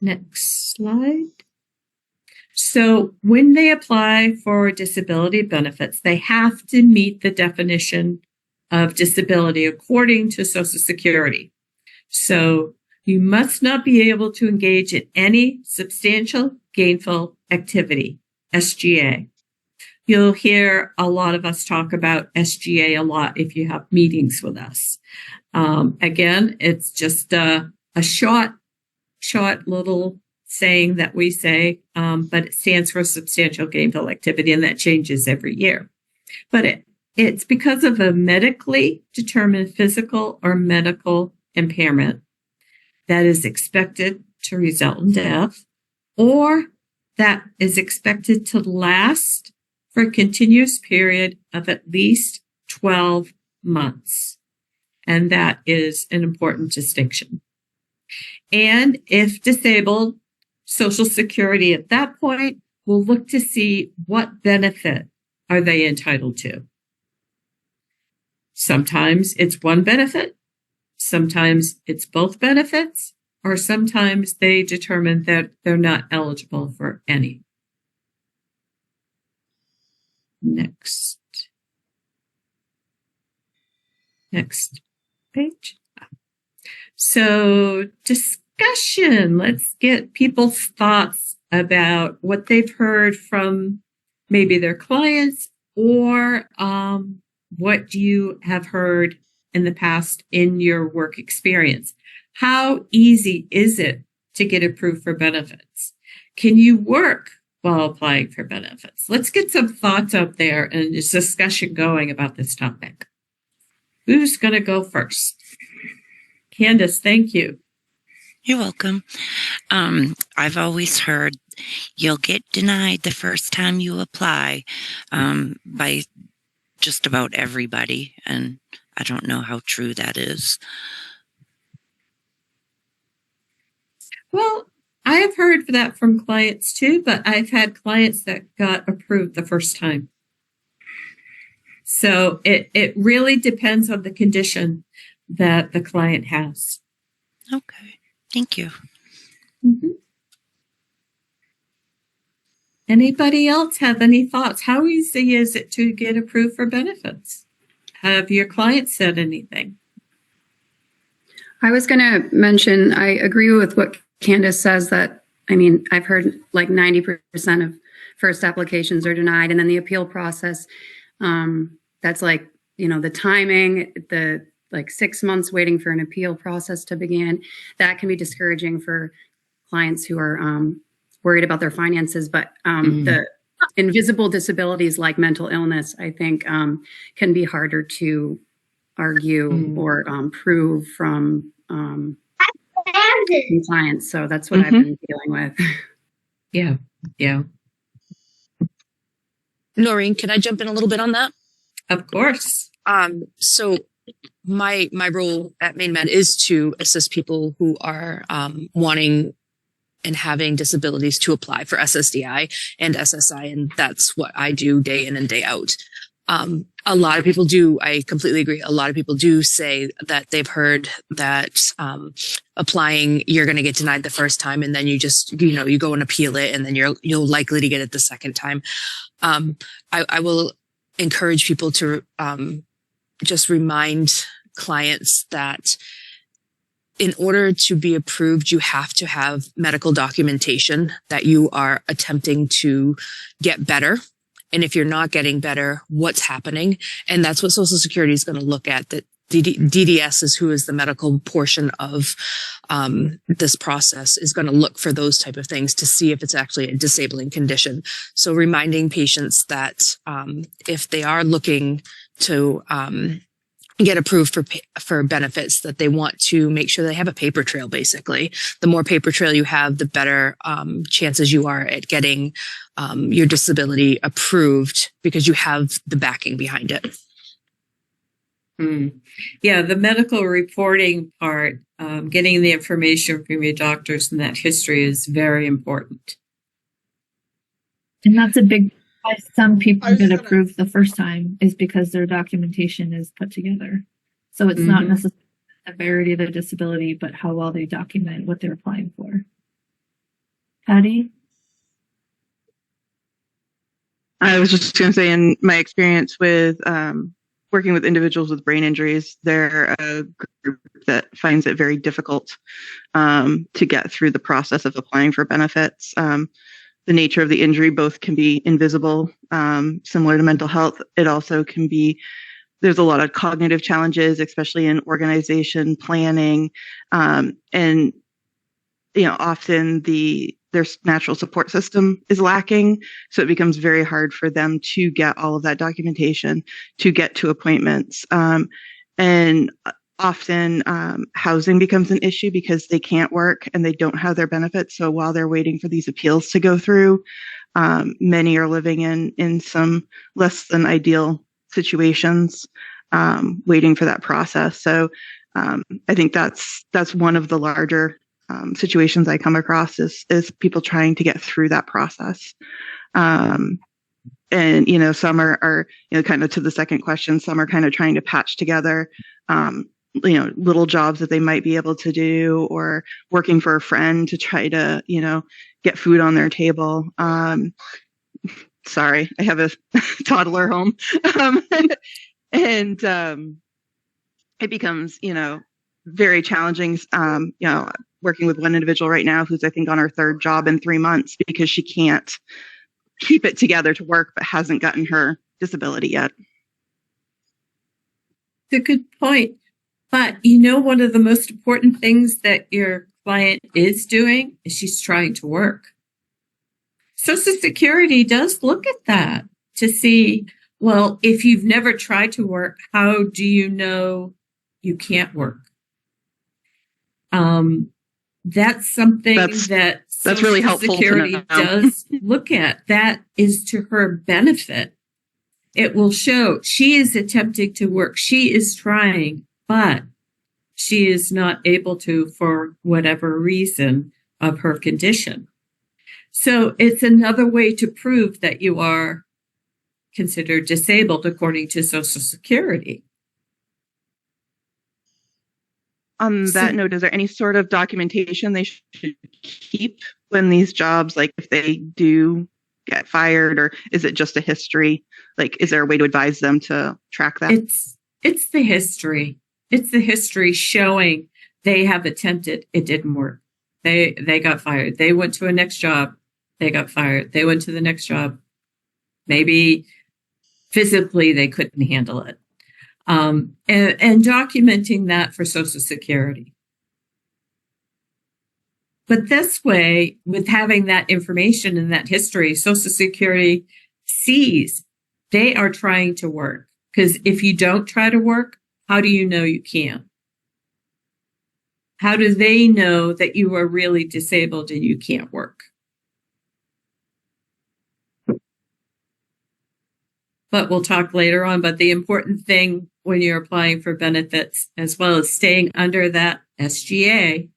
Next slide. So when they apply for disability benefits, they have to meet the definition of disability according to Social Security. So you must not be able to engage in any substantial gainful activity, SGA. You'll hear a lot of us talk about SGA a lot if you have meetings with us. Again, it's just a short little saying that we say, but it stands for substantial gainful activity, and that changes every year. But it's because of a medically determined physical or medical impairment that is expected to result in death, or that is expected to last for a continuous period of at least 12 months. And that is an important distinction. And if disabled, Social Security at that point will look to see what benefit are they entitled to. Sometimes it's one benefit, sometimes it's both benefits, or sometimes they determine that they're not eligible for any. Next page. So discussion. Let's get people's thoughts about what they've heard from maybe their clients, or what you have heard in the past in your work experience. How easy is it to get approved for benefits? Can you work while applying for benefits? Let's get some thoughts out there and just discussion going about this topic. Who's going to go first? Candace, thank you. You're welcome. I've always heard you'll get denied the first time you apply by just about everybody, and I don't know how true that is. Well, I have heard that from clients too, but I've had clients that got approved the first time. So it really depends on the condition that the client has. Okay, thank you. Mm-hmm. Anybody else have any thoughts? How easy is it to get approved for benefits? Have your clients said anything? I was going to mention, I agree with what Candace says, that, I mean, I've heard like 90% of first applications are denied, and then the appeal process, that's like, you know, the timing, the like 6 months waiting for an appeal process to begin. That can be discouraging for clients who are worried about their finances, but the invisible disabilities like mental illness, I think, can be harder to argue or prove from clients. So that's what I've been dealing with. Yeah. Yeah. Noreen, can I jump in a little bit on that? Of course. So my role at Maine Med is to assist people who are wanting and having disabilities to apply for SSDI and SSI, and that's what I do day in and day out. A lot of people do, I completely agree. A lot of people do say that they've heard that applying, you're going to get denied the first time, and then you just, you go and appeal it, and then you'll likely to get it the second time. I will encourage people to just remind clients that in order to be approved, you have to have medical documentation that you are attempting to get better. And if you're not getting better, what's happening? And that's what Social Security is going to look at. That DDS is who is the medical portion of this process, is going to look for those type of things to see if it's actually a disabling condition. So reminding patients that if they are looking to get approved for benefits, that they want to make sure they have a paper trail. Basically, the more paper trail you have, the better chances you are at getting your disability approved, because you have the backing behind it. Yeah, the medical reporting part, getting the information from your doctors and that history is very important. And that's a big why some people get approved the first time, is because their documentation is put together. So it's not necessarily the severity of the disability, but how well they document what they're applying for. Patty? I was just going to say, in my experience with working with individuals with brain injuries, they're a group that finds it very difficult to get through the process of applying for benefits. The nature of the injury both can be invisible, similar to mental health. It also can be, there's a lot of cognitive challenges, especially in organization planning, and often their natural support system is lacking. So it becomes very hard for them to get all of that documentation, to get to appointments. And often housing becomes an issue because they can't work and they don't have their benefits. So while they're waiting for these appeals to go through, many are living in some less than ideal situations, waiting for that process. So I think that's one of the larger situations I come across is people trying to get through that process. And, some are kind of to the second question, some are kind of trying to patch together, little jobs that they might be able to do, or working for a friend to try to, get food on their table. Sorry, I have a toddler home. And it becomes, very challenging, working with one individual right now who's, I think, on her third job in 3 months because she can't keep it together to work, but hasn't gotten her disability yet. It's a good point. But one of the most important things that your client is doing is she's trying to work. Social Security does look at that to see, well, if you've never tried to work, how do you know you can't work? That's something that Social really helpful Security does look at. That is to her benefit. It will show she is attempting to work. She is trying, but she is not able to for whatever reason of her condition. So it's another way to prove that you are considered disabled according to Social Security. On that note, is there any sort of documentation they should keep when these jobs, like if they do get fired, or is it just a history? Like, is there a way to advise them to track that? It's the history. It's the history showing they have attempted. It didn't work. They got fired. They went to a next job. They got fired. They went to the next job. Maybe physically they couldn't handle it. And documenting that for Social Security. But this way, with having that information and that history, Social Security sees they are trying to work. Because if you don't try to work, how do you know you can't? How do they know that you are really disabled and you can't work? but we'll talk later on. But the important thing when you're applying for benefits, as well as staying under that SGA,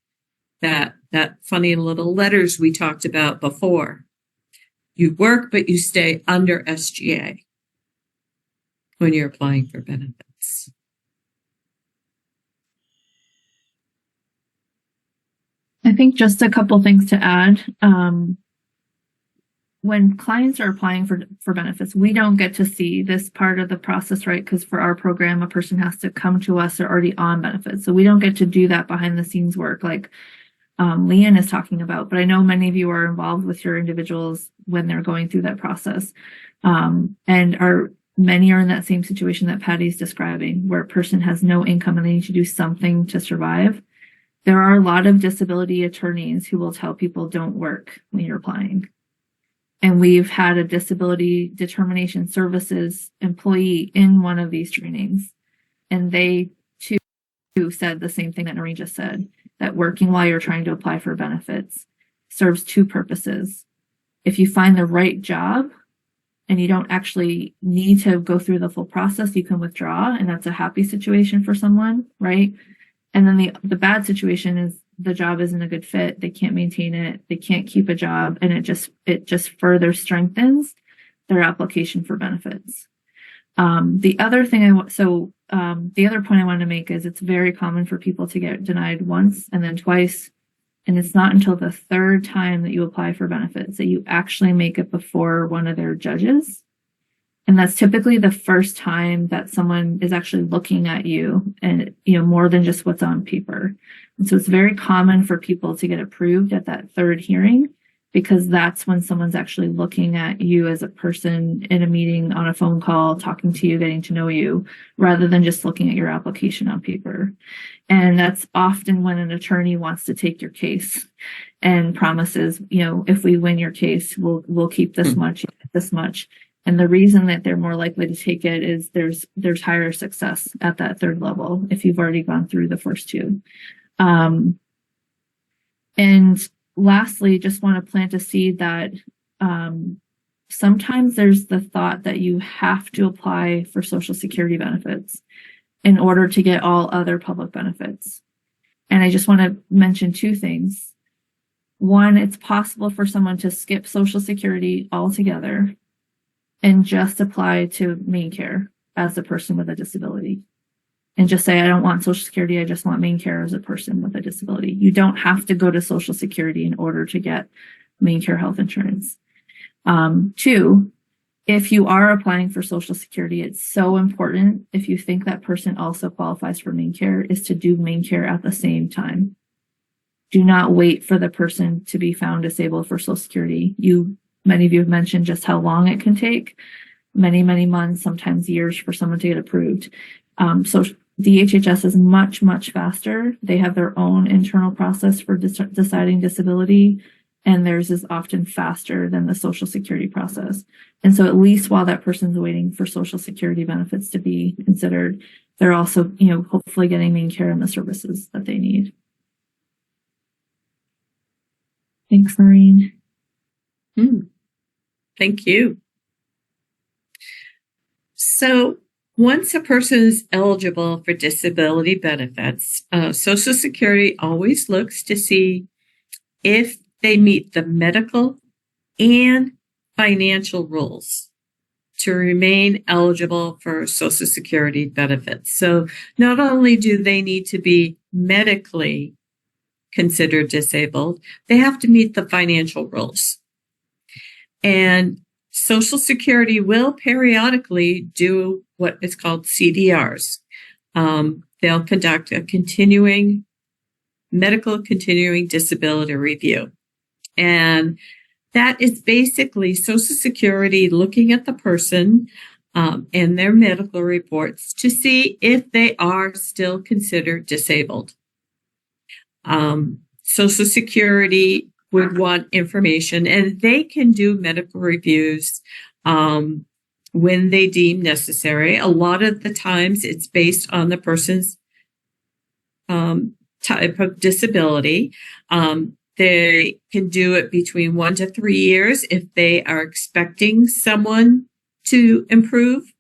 that funny little letters we talked about before. You work, but you stay under SGA when you're applying for benefits. I think just a couple things to add. When clients are applying for benefits, we don't get to see this part of the process, right? Because for our program, a person has to come to us, they're already on benefits. So we don't get to do that behind the scenes work like Leanne is talking about. But I know many of you are involved with your individuals when they're going through that process. And many are in that same situation that Patty's describing, where a person has no income and they need to do something to survive. There are a lot of disability attorneys who will tell people don't work when you're applying. And we've had a disability determination services employee in one of these trainings. And they too said the same thing that Noreen just said, that working while you're trying to apply for benefits serves two purposes. If you find the right job and you don't actually need to go through the full process, you can withdraw, and that's a happy situation for someone, right? And then the bad situation is the job isn't a good fit. They can't maintain it. They can't keep a job. And it just further strengthens their application for benefits. The other point I want to make is it's very common for people to get denied once and then twice. And it's not until the third time that you apply for benefits that you actually make it before one of their judges. And that's typically the first time that someone is actually looking at you and, more than just what's on paper. And so it's very common for people to get approved at that third hearing, because that's when someone's actually looking at you as a person in a meeting, on a phone call, talking to you, getting to know you, rather than just looking at your application on paper. And that's often when an attorney wants to take your case and promises, if we win your case, we'll keep this much, this much. And the reason that they're more likely to take it is there's higher success at that third level if you've already gone through the first two. And lastly, just want to plant a seed that sometimes there's the thought that you have to apply for Social Security benefits in order to get all other public benefits. And I just want to mention two things. One, it's possible for someone to skip Social Security altogether and just apply to main care as a person with a disability. And just say, I don't want Social Security, I just want main care as a person with a disability. You don't have to go to Social Security in order to get main care health insurance. Two, if you are applying for Social Security, it's so important, if you think that person also qualifies for main care, is to do main care at the same time. Do not wait for the person to be found disabled for Social Security. Many of you have mentioned just how long it can take, many, many months, sometimes years for someone to get approved. So the HHS is much, much faster. They have their own internal process for deciding disability, and theirs is often faster than the Social Security process. And so at least while that person's waiting for Social Security benefits to be considered, they're also, hopefully getting main care and the services that they need. Thanks, Noreen. Thank you. So once a person is eligible for disability benefits, Social Security always looks to see if they meet the medical and financial rules to remain eligible for Social Security benefits. So not only do they need to be medically considered disabled, they have to meet the financial rules. And Social Security will periodically do what is called CDRs. They'll conduct a medical continuing disability review. And that is basically Social Security looking at the person and their medical reports to see if they are still considered disabled. Social Security would want information, and they can do medical reviews when they deem necessary. A lot of the times it's based on the person's type of disability. They can do it between 1 to 3 years if they are expecting someone to improve.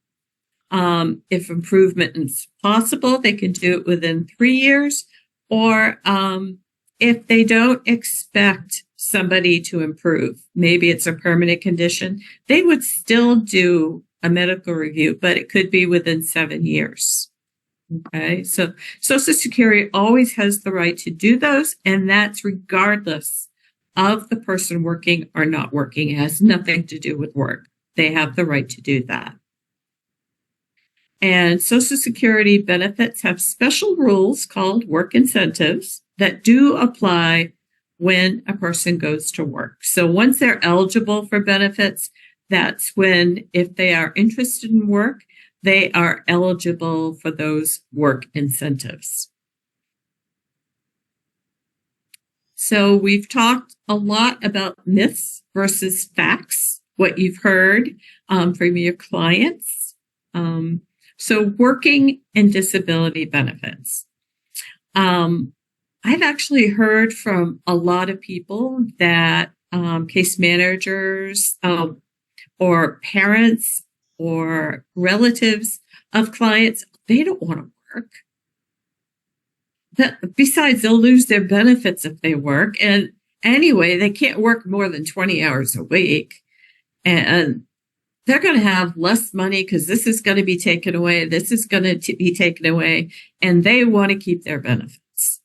If improvement is possible, they can do it within 3 years, or if they don't expect somebody to improve, maybe it's a permanent condition, they would still do a medical review, but it could be within 7 years. Okay, so Social Security always has the right to do those, and that's regardless of the person working or not working. It has nothing to do with work. They have the right to do that. And Social Security benefits have special rules called work incentives that do apply when a person goes to work. So once they're eligible for benefits, that's when, if they are interested in work, they are eligible for those work incentives. So we've talked a lot about myths versus facts, what you've heard from your clients. So working and disability benefits. I've actually heard from a lot of people that case managers or parents or relatives of clients, they don't want to work. Besides, they'll lose their benefits if they work. And anyway, they can't work more than 20 hours a week. And they're going to have less money because this is going to be taken away. This is going to be taken away. And they want to keep their benefits.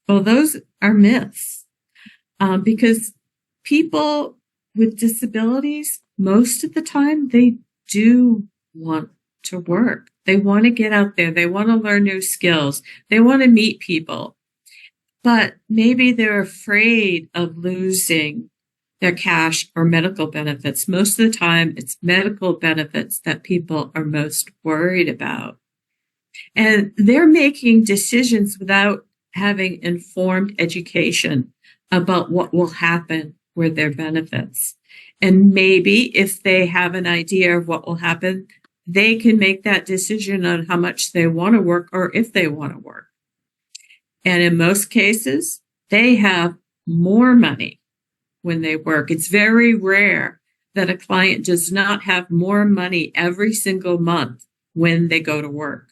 Well, those are myths because people with disabilities, most of the time, they do want to work. They want to get out there. They want to learn new skills. They want to meet people. But maybe they're afraid of losing their cash or medical benefits. Most of the time, it's medical benefits that people are most worried about. And they're making decisions without having informed education about what will happen with their benefits. And maybe if they have an idea of what will happen, they can make that decision on how much they want to work or if they want to work. And in most cases, they have more money when they work. It's very rare that a client does not have more money every single month when they go to work.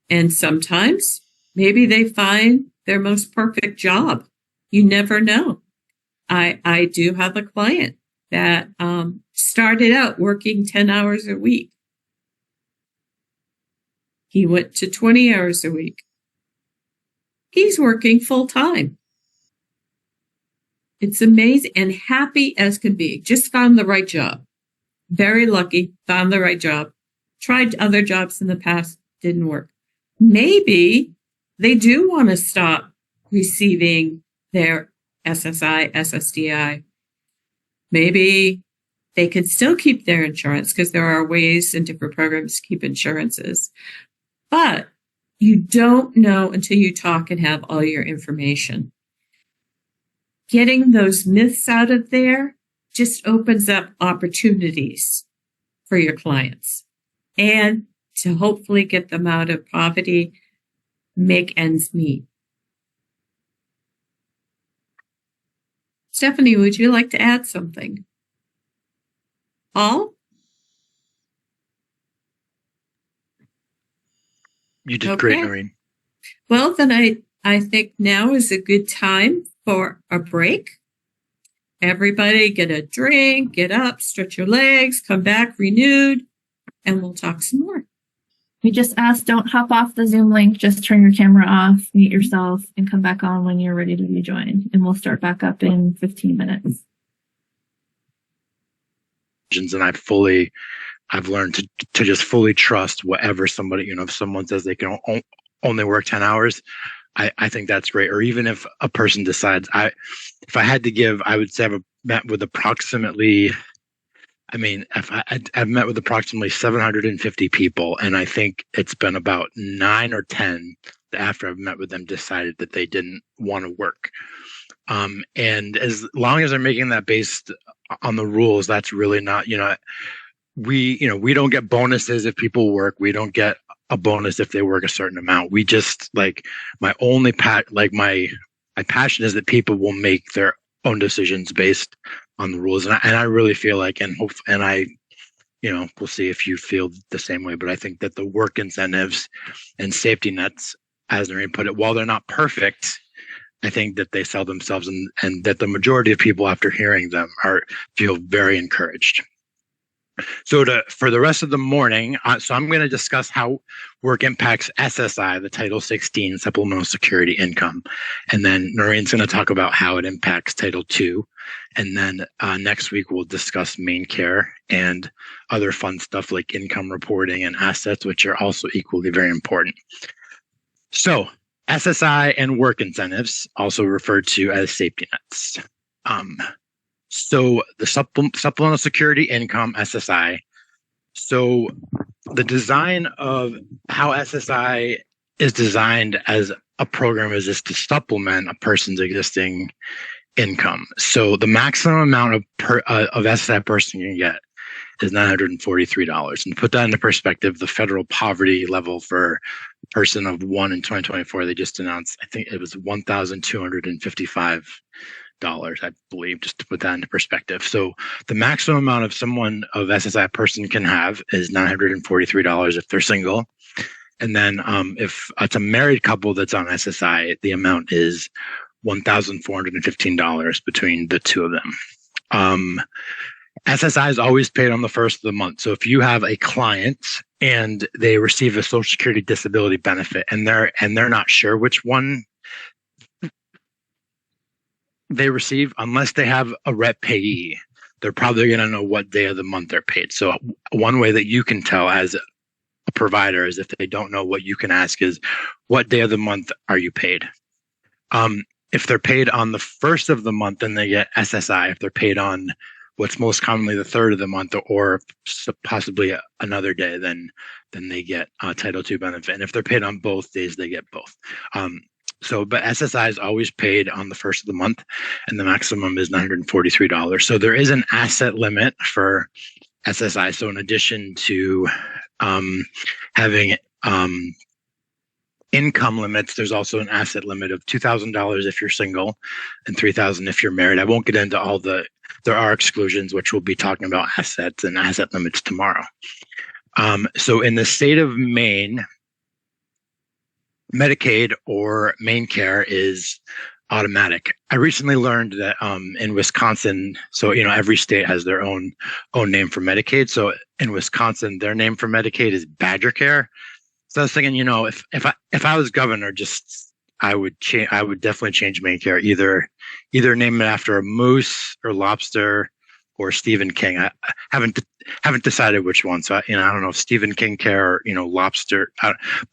And sometimes maybe they find their most perfect job. You never know. I do have a client that started out working 10 hours a week. He went to 20 hours a week. He's working full time. It's amazing and happy as can be. Just found the right job. Very lucky, found the right job. Tried other jobs in the past, didn't work. Maybe they do want to stop receiving their SSI, SSDI. Maybe they can still keep their insurance because there are ways and different programs to keep insurances. But you don't know until you talk and have all your information. Getting those myths out of there just opens up opportunities for your clients and to hopefully get them out of poverty, make ends meet. Stephanie, would you like to add something? Paul? You did great, Noreen. Well, then I think now is a good time for a break. Everybody get a drink, get up, stretch your legs, come back renewed, and we'll talk some more. We just asked, don't hop off the Zoom link, just turn your camera off, mute yourself, and come back on when you're ready to be joined. And we'll start back up in 15 minutes. And I've learned to just fully trust whatever somebody, if someone says they can only work 10 hours, I think that's great. Or even if a person decides, if I had to give, I would say I've met with approximately 750 people, and I think it's been about 9 or 10 after I've met with them decided that they didn't want to work. And as long as they're making that based on the rules, that's really not, we don't get bonuses if people work. We don't get a bonus if they work a certain amount. We just my passion is that people will make their own decisions based on the rules. And I really feel like, and I we'll see if you feel the same way. But I think that the work incentives and safety nets, as Noreen put it, while they're not perfect, I think that they sell themselves, and that the majority of people, after hearing them, feel very encouraged. So for the rest of the morning, so I'm going to discuss how work impacts SSI, the Title 16 Supplemental Security Income. And then Noreen's going to talk about how it impacts Title 2. And then next week, we'll discuss main care and other fun stuff like income reporting and assets, which are also equally very important. So SSI and work incentives, also referred to as safety nets. So the supplemental security income, SSI. So the design of how SSI is designed as a program is just to supplement a person's existing income. So the maximum amount of SSI a person can get is $943. And to put that into perspective, the federal poverty level for a person of one in 2024, they just announced, I think it was $1,255. I believe, just to put that into perspective. So the maximum amount of SSI person can have is $943 if they're single. And then if it's a married couple that's on SSI, the amount is $1,415 between the two of them. SSI is always paid on the first of the month. So if you have a client and they receive a Social Security disability benefit and they're not sure which one they receive, unless they have a rep payee, they're probably going to know what day of the month they're paid. So one way that you can tell as a provider is if they don't know, what you can ask is, what day of the month are you paid? If they're paid on the first of the month, then they get SSI. If they're paid on what's most commonly the third of the month, or possibly another day, then they get Title II benefit. And if they're paid on both days, they get both. But SSI is always paid on the first of the month, and the maximum is $943. So there is an asset limit for SSI. So in addition to having income limits, there's also an asset limit of $2,000 if you're single and $3,000 if you're married. I won't get into there are exclusions, which we'll be talking about assets and asset limits tomorrow. So in the state of Maine, Medicaid or main care is automatic. I recently learned that in Wisconsin, so every state has their own name for Medicaid. So in Wisconsin, their name for Medicaid is Badger Care. So I was thinking, if I was governor, I would definitely change main care. Either name it after a moose or lobster or Stephen King. I haven't decided which one. So I don't know if Stephen King care or lobster,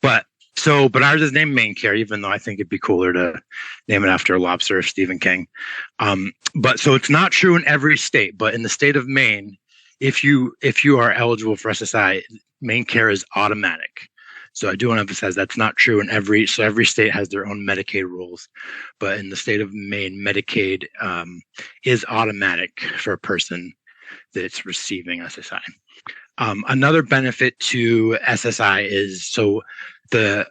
but ours is named Main Care, even though I think it'd be cooler to name it after a lobster or Stephen King. So it's not true in every state, but in the state of Maine, if you are eligible for SSI, Main Care is automatic. So I do want to emphasize that's not true in every state has their own Medicaid rules, but in the state of Maine, Medicaid is automatic for a person that's receiving SSI. Another benefit to SSI is the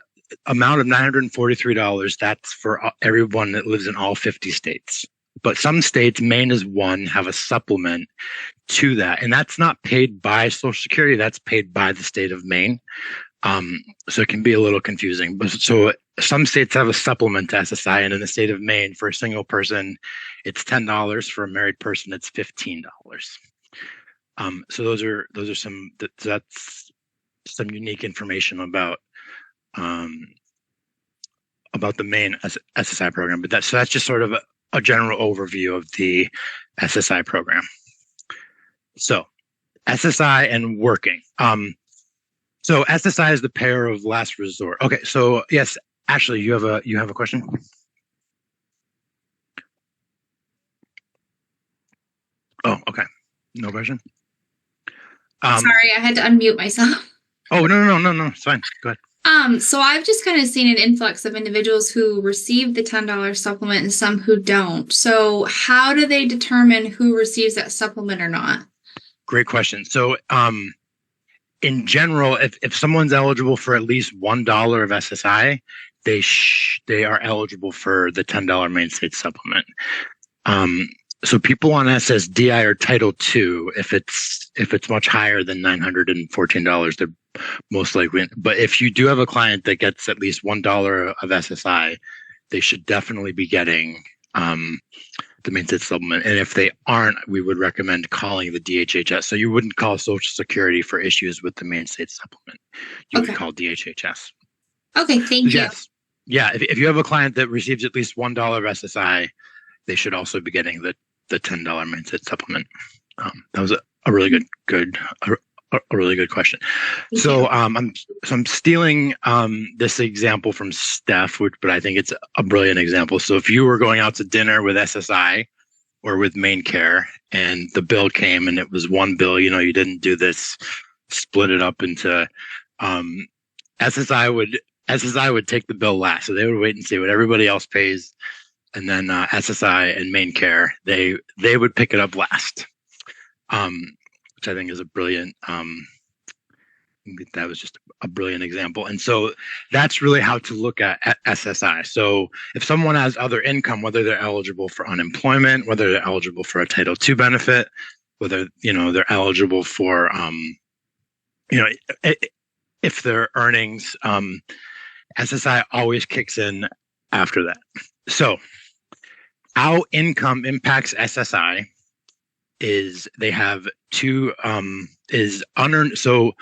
amount of $943, that's for everyone that lives in all 50 states. But some states, Maine is one, have a supplement to that. And that's not paid by Social Security, that's paid by the state of Maine. So it can be a little confusing. But so some states have a supplement to SSI, and in the state of Maine, for a single person, it's $10. For a married person, it's $15. So that's some unique information about the Maine SSI program. But that's just sort of a general overview of the SSI program. So SSI and working. So SSI is the payer of last resort. Okay, so yes, Ashley, you have a question? Oh, okay. No question. Sorry, I had to unmute myself. Oh, no, it's fine. Go ahead. So I've just kind of seen an influx of individuals who receive the $10 supplement and some who don't. So how do they determine who receives that supplement or not? Great question. So in general, if someone's eligible for at least $1 of SSI, they are eligible for the $10 Main State supplement. so people on SSDI or Title II, if it's much higher than $914, they're most likely. But if you do have a client that gets at least $1 of SSI, they should definitely be getting the maintenance supplement. And if they aren't, we would recommend calling the DHHS. So you wouldn't call Social Security for issues with the maintenance supplement. You would call DHHS. Okay, thank you. Yeah, if you have a client that receives at least $1 of SSI, they should also be getting the $10 maintenance supplement. That was a really good question. So I'm stealing this example from Steph, but I think it's a brilliant example. So if you were going out to dinner with SSI or with Main Care, and the bill came and it was one bill, you didn't do this, split it up into SSI would take the bill last, so they would wait and see what everybody else pays, and then SSI and Main Care they would pick it up last, which I think is a brilliant. That was just a brilliant example, and so that's really how to look at SSI. So if someone has other income, whether they're eligible for unemployment, whether they're eligible for a Title II benefit, whether they're eligible for if their earnings. SSI always kicks in after that. So how income impacts SSI is they have two is unearned. So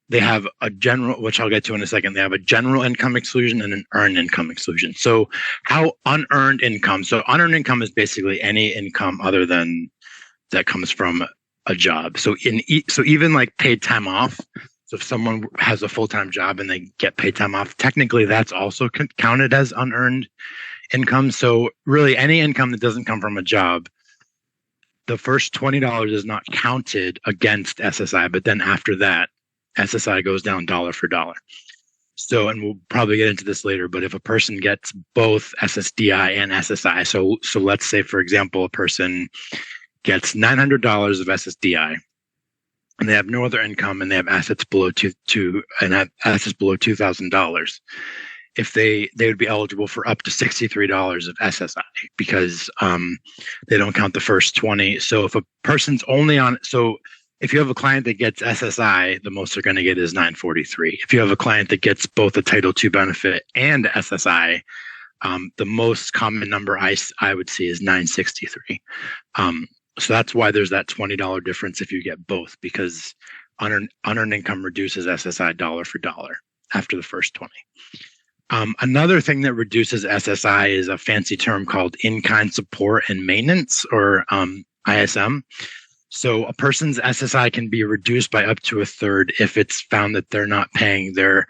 they have a general, which I'll get to in a second. They have a general income exclusion and an earned income exclusion. So how unearned income? So unearned income is basically any income other than that comes from a job. So so even like paid time off. So if someone has a full-time job and they get paid time off, technically that's also counted as unearned income. So really any income that doesn't come from a job, the first $20 is not counted against SSI, but then after that, SSI goes down dollar for dollar. So, and we'll probably get into this later, but if a person gets both SSDI and SSI, so let's say, for example, a person gets $900 of SSDI, and they have no other income, and they have assets below $2,000. If they would be eligible for up to $63 of SSI because they don't count the first 20. So if a person's only on, so if you have a client that gets SSI, the most they're going to get is $943. If you have a client that gets both a Title II benefit and SSI, the most common number I would see is $963. So that's why there's that $20 difference if you get both, because unearned income reduces SSI dollar for dollar after the first 20. Another thing that reduces SSI is a fancy term called in-kind support and maintenance, or ISM. So a person's SSI can be reduced by up to a third if it's found that they're not paying their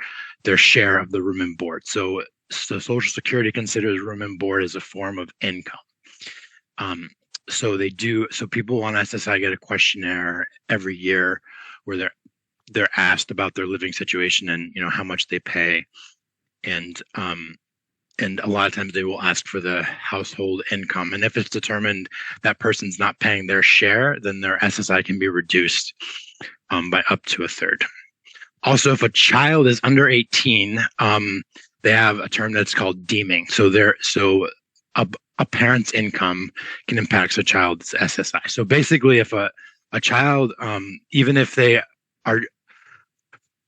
share of the room and board. So Social Security considers room and board as a form of income. So people on SSI get a questionnaire every year where they're asked about their living situation and how much they pay, and a lot of times they will ask for the household income, and if it's determined that person's not paying their share, then their SSI can be reduced by up to a third. Also, if a child is under 18, they have a term that's called deeming. So a parent's income can impact a child's SSI. So basically, if a child, even if they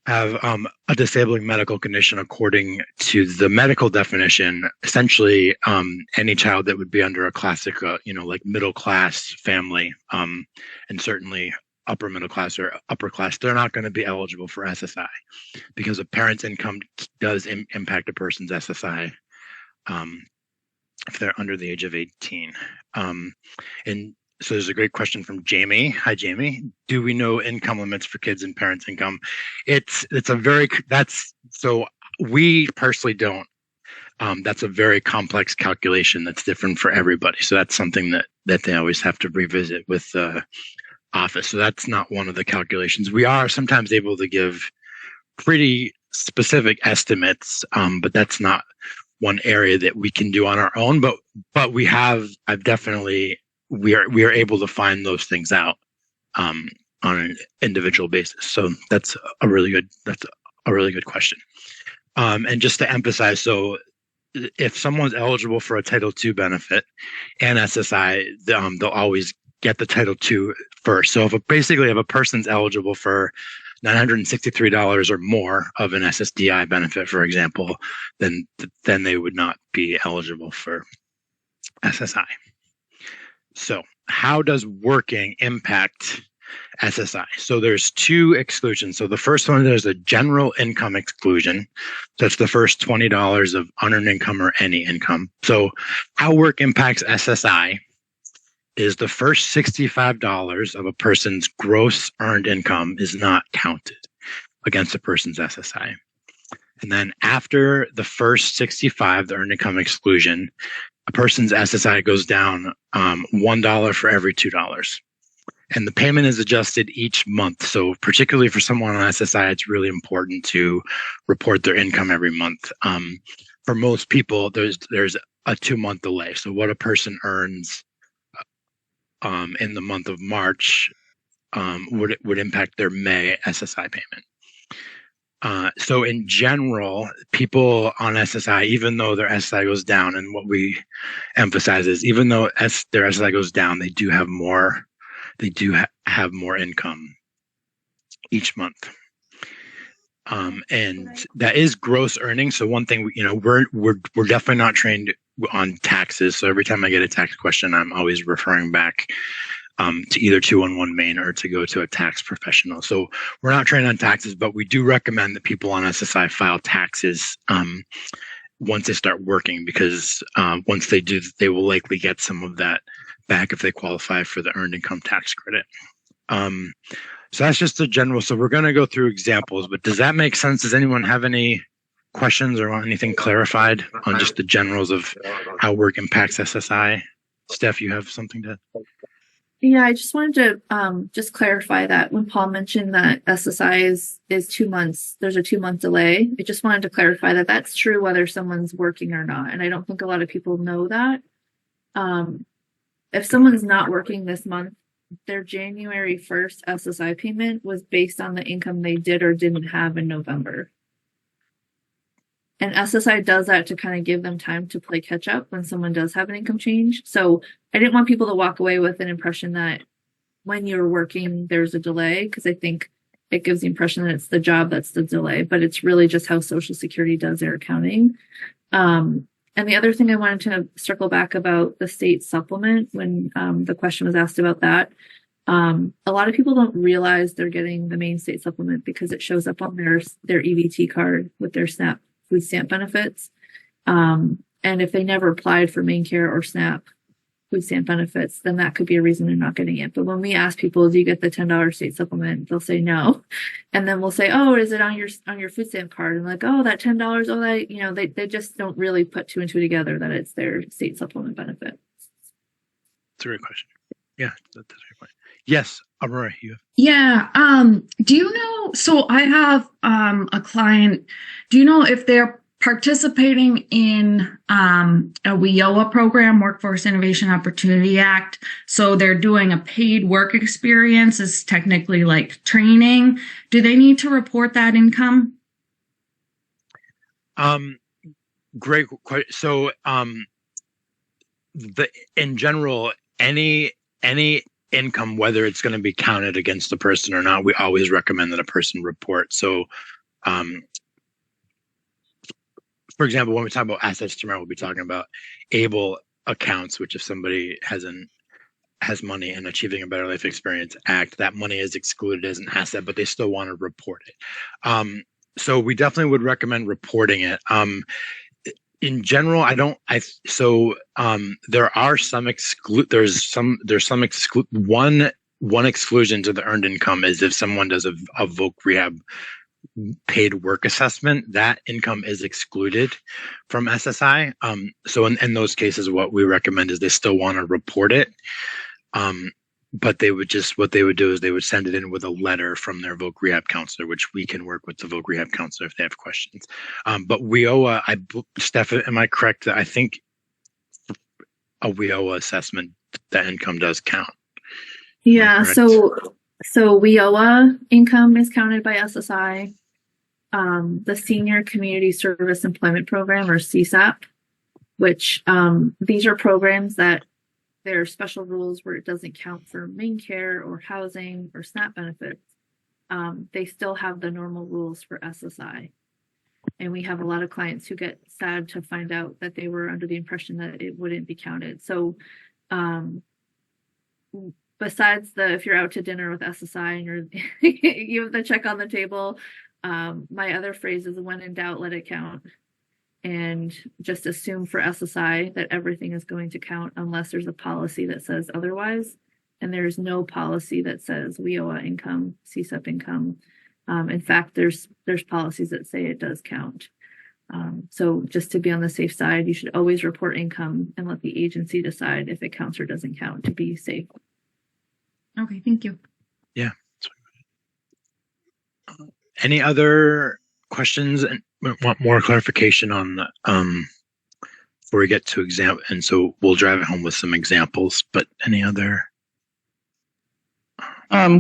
have a disabling medical condition according to the medical definition, essentially any child that would be under a classic, like middle class family, and certainly upper middle class or upper class, they're not going to be eligible for SSI because a parent's income does impact a person's SSI. If they're under the age of 18. And so there's a great question from Jamie. Hi, Jamie. Do we know income limits for kids and parents' income? So we personally don't. That's a very complex calculation that's different for everybody. So that's something that they always have to revisit with the office. So that's not one of the calculations. We are sometimes able to give pretty specific estimates, but that's not one area that we can do on our own, but we are able to find those things out on an individual basis. So that's a really good question. And just to emphasize, so if someone's eligible for a Title II benefit and SSI, they'll always get the Title II first. So if a person's eligible for $963 or more of an SSDI benefit, for example, then they would not be eligible for SSI. So how does working impact SSI? So there's two exclusions. So the first one, there's a general income exclusion. That's the first $20 of unearned income or any income. So how work impacts SSI is the first $65 of a person's gross earned income is not counted against a person's SSI. And then after the first 65, the earned income exclusion, a person's SSI goes down $1 for every $2. And the payment is adjusted each month. So particularly for someone on SSI, it's really important to report their income every month. For most people, there's a 2-month delay. So what a person earns in the month of March would impact their May SSI payment. So in general, people on SSI, even though their SSI goes down, and what we emphasize is even though their SSI goes down, they do have more income each month. And that is gross earnings. So one thing, we're definitely not trained on taxes. So every time I get a tax question, I'm always referring back to either 211 Maine or to go to a tax professional. So we're not trained on taxes, but we do recommend that people on SSI file taxes once they start working, because once they do, they will likely get some of that back if they qualify for the earned income tax credit. So that's just a general. So we're going to go through examples, but does that make sense? Does anyone have any questions or want anything clarified on just the generals of how work impacts SSI? Steph, you have something to? Yeah, I just wanted to just clarify that when Paul mentioned that SSI is 2 months, there's a 2-month delay. I just wanted to clarify that that's true whether someone's working or not. And I don't think a lot of people know that. If someone's not working this month, their January 1st SSI payment was based on the income they did or didn't have in November. And SSI does that to kind of give them time to play catch up when someone does have an income change. So I didn't want people to walk away with an impression that when you're working, there's a delay, because I think it gives the impression that it's the job that's the delay, but it's really just how Social Security does their accounting. And the other thing I wanted to circle back about the state supplement, when the question was asked about that, a lot of people don't realize they're getting the main state supplement because it shows up on their EBT card with their SNAP food stamp benefits. And if they never applied for main care or SNAP food stamp benefits, then that could be a reason they're not getting it. But when we ask people, do you get the $10 state supplement? They'll say no. And then we'll say, oh, is it on your food stamp card? And like, oh, that $10, oh, that, they just don't really put 2 and 2 together that it's their state supplement benefit. That's a great question. Yeah, that's a great point. Yes, Aurora, you have. Yeah. Do you know, so I have a client, do you know if they're participating in a WIOA program, Workforce Innovation Opportunity Act? So they're doing a paid work experience, is technically like training. Do they need to report that income? Great question. So in general, any income, whether it's going to be counted against the person or not, we always recommend that a person report. So for example, when we talk about assets tomorrow, we'll be talking about ABLE accounts, which if somebody has money in Achieving a Better Life Experience Act, that money is excluded as an asset, but they still want to report it. So we definitely would recommend reporting it. In general, there are some one exclusion to the earned income is if someone does a voc rehab paid work assessment, that income is excluded from SSI. So in those cases, what we recommend is they still want to report it. But what they would do is they would send it in with a letter from their voc rehab counselor, which we can work with the voc rehab counselor if they have questions. But WIOA, Steph, am I correct that I think a WIOA assessment, that income does count? Yeah. So WIOA income is counted by SSI. The Senior Community Service Employment Program, or CSAP, which these are programs that there are special rules where it doesn't count for main care or housing or SNAP benefits. They still have the normal rules for SSI. And we have a lot of clients who get sad to find out that they were under the impression that it wouldn't be counted. So besides if you're out to dinner with SSI and you have the check on the table, my other phrase is when in doubt, let it count. And just assume for SSI that everything is going to count unless there's a policy that says otherwise. And there's no policy that says WIOA income, CSEP income. In fact, there's policies that say it does count. So just to be on the safe side, you should always report income and let the agency decide if it counts or doesn't count to be safe. Okay, thank you. Yeah. Any other questions and want more clarification on before we get to exam? And so we'll drive it home with some examples, but any other?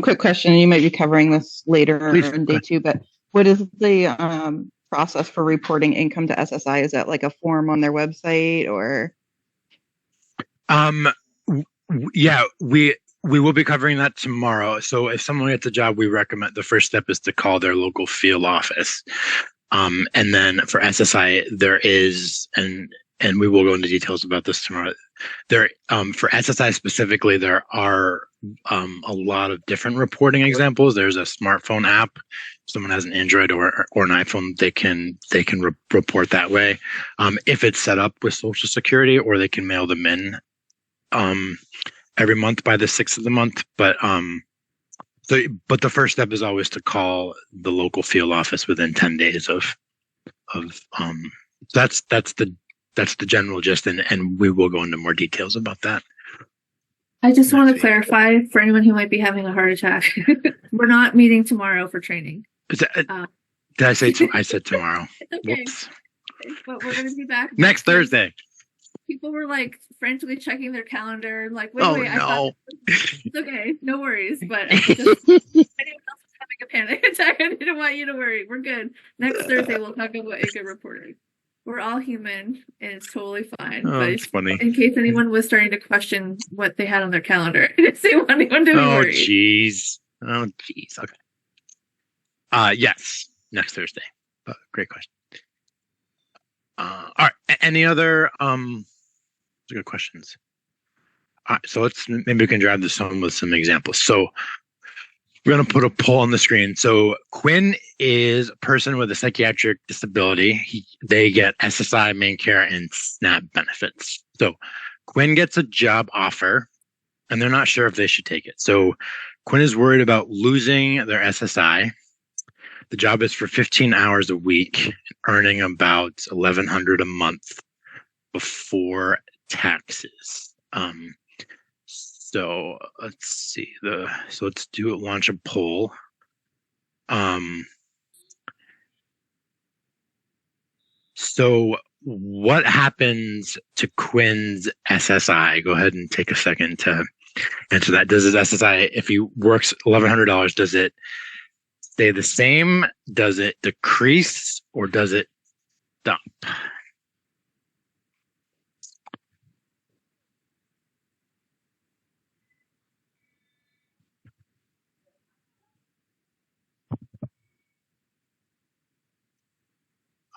Quick question. You might be covering this later in day 2, but what is the process for reporting income to SSI? Is that like a form on their website or? Yeah, we will be covering that tomorrow. So if someone gets a job, we recommend the first step is to call their local field office. And then for SSI, there is, and we will go into details about this tomorrow. There, for SSI specifically, there are a lot of different reporting examples. There's a smartphone app. If someone has an Android or an iPhone, they can report that way. If it's set up with Social Security, or they can mail them in every month by the 6th of the month. But the first step is always to call the local field office within 10 days of that's the general gist, and we will go into more details about that. I just want to clarify for anyone who might be having a heart attack. We're not meeting tomorrow for training. Did I say I said tomorrow? Okay. Whoops. But we're going to be back next Thursday. People were like frantically checking their calendar and like, wait, no. I thought it's okay, no worries. But I just anyone else was having a panic attack, I didn't want you to worry. We're good. Next Thursday we'll talk about ACA reporting. We're all human and it's totally fine. Oh, but it's funny. In case anyone was starting to question what they had on their calendar, I didn't say anyone to be worried. Jeez. Okay. Yes, next Thursday. Great question. All right. Any other good questions? All right. So maybe we can drive this home with some examples. So we're going to put a poll on the screen. So Quinn is a person with a psychiatric disability. They get SSI, main care, and SNAP benefits. So Quinn gets a job offer, and they're not sure if they should take it. So Quinn is worried about losing their SSI. The job is for 15 hours a week, earning about $1,100 a month before taxes. So let's see so let's launch a poll. So what happens to Quinn's SSI? Go ahead and take a second to answer that. Does his SSI, if he works $1,100, does it stay the same? Does it decrease, or does it stop?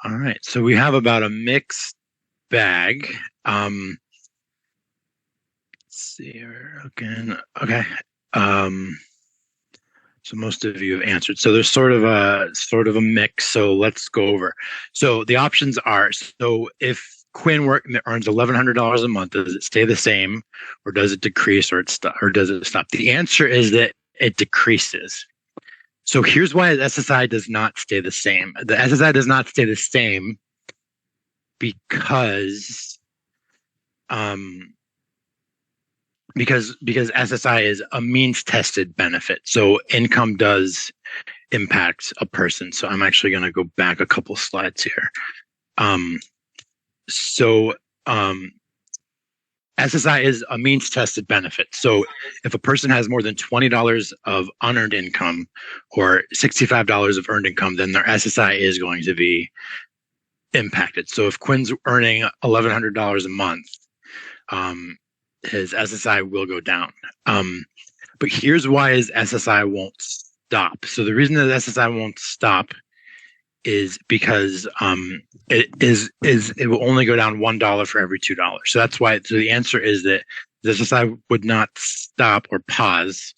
All right, so we have about a mixed bag. Let's see here again. Okay. So most of you have answered. So there's sort of a mix. So let's go over. So the options are: so if Quinn earns $1,100 a month, does it stay the same, or does it decrease, or does it stop? The answer is that it decreases. So here's why the SSI does not stay the same. The SSI does not stay the same because SSI is a means tested benefit. So income does impact a person. So I'm actually going to go back a couple slides here. SSI is a means tested benefit. So if a person has more than $20 of unearned income or $65 of earned income, then their SSI is going to be impacted. So if Quinn's earning $1,100 a month, his SSI will go down. But here's why his SSI won't stop. So the reason that SSI won't stop is because it will only go down $1 for every $2. So that's why. So the answer is that the SSI would not stop or pause,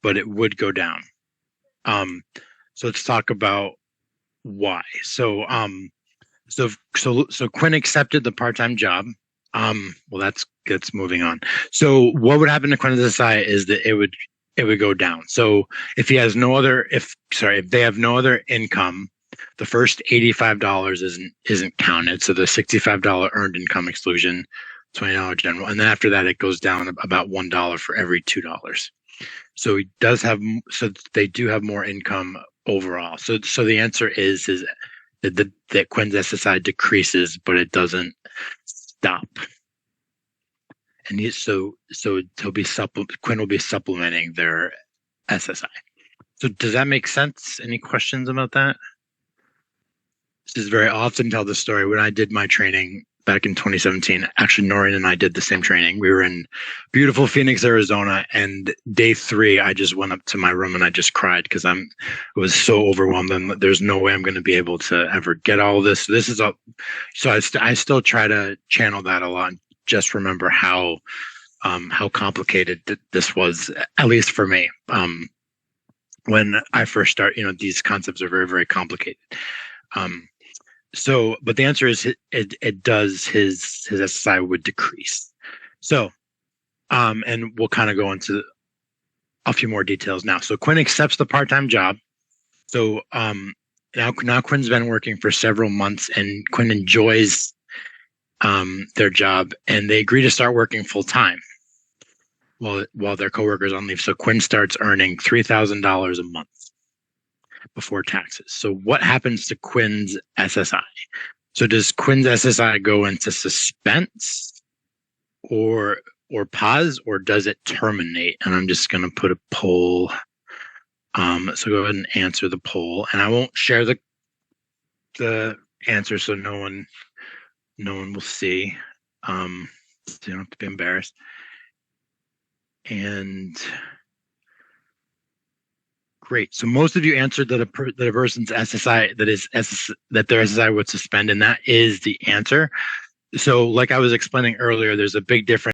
but it would go down. So let's talk about why. So Quinn accepted the part-time job. Well, that's moving on. So what would happen to Quinn's SSI is that it would go down. So if they have no other income, the first $85 isn't counted. So the $65 earned income exclusion, $20 general, and then after that it goes down about $1 for every $2. So they do have more income overall. So the answer is that Quinn's SSI decreases, but it doesn't stop. And Quinn will be supplementing their SSI. So does that make sense? Any questions about that? This is very often tell the story. When I did my training back in 2017, actually Noreen and I did the same training. We were in beautiful Phoenix, Arizona, and day 3, I just went up to my room and I just cried because I was so overwhelmed and there's no way I'm going to be able to ever get all this. So I still try to channel that a lot and just remember how complicated this was, at least for me. When I first start, these concepts are very, very complicated. But the answer is it does. His SSI would decrease. So, and we'll kind of go into a few more details now. So Quinn accepts the part-time job. So now Quinn's been working for several months, and Quinn enjoys their job, and they agree to start working full-time while their coworkers on leave. So Quinn starts earning $3,000 a month before taxes. So what happens to Quinn's SSI? So does Quinn's SSI go into suspense or pause, or does it terminate? And I'm just going to put a poll. So go ahead and answer the poll, and I won't share the answer so no one will see. So you don't have to be embarrassed. And great. So most of you answered that a person's SSI that their SSI would suspend, and that is the answer. So like I was explaining earlier, there's a big difference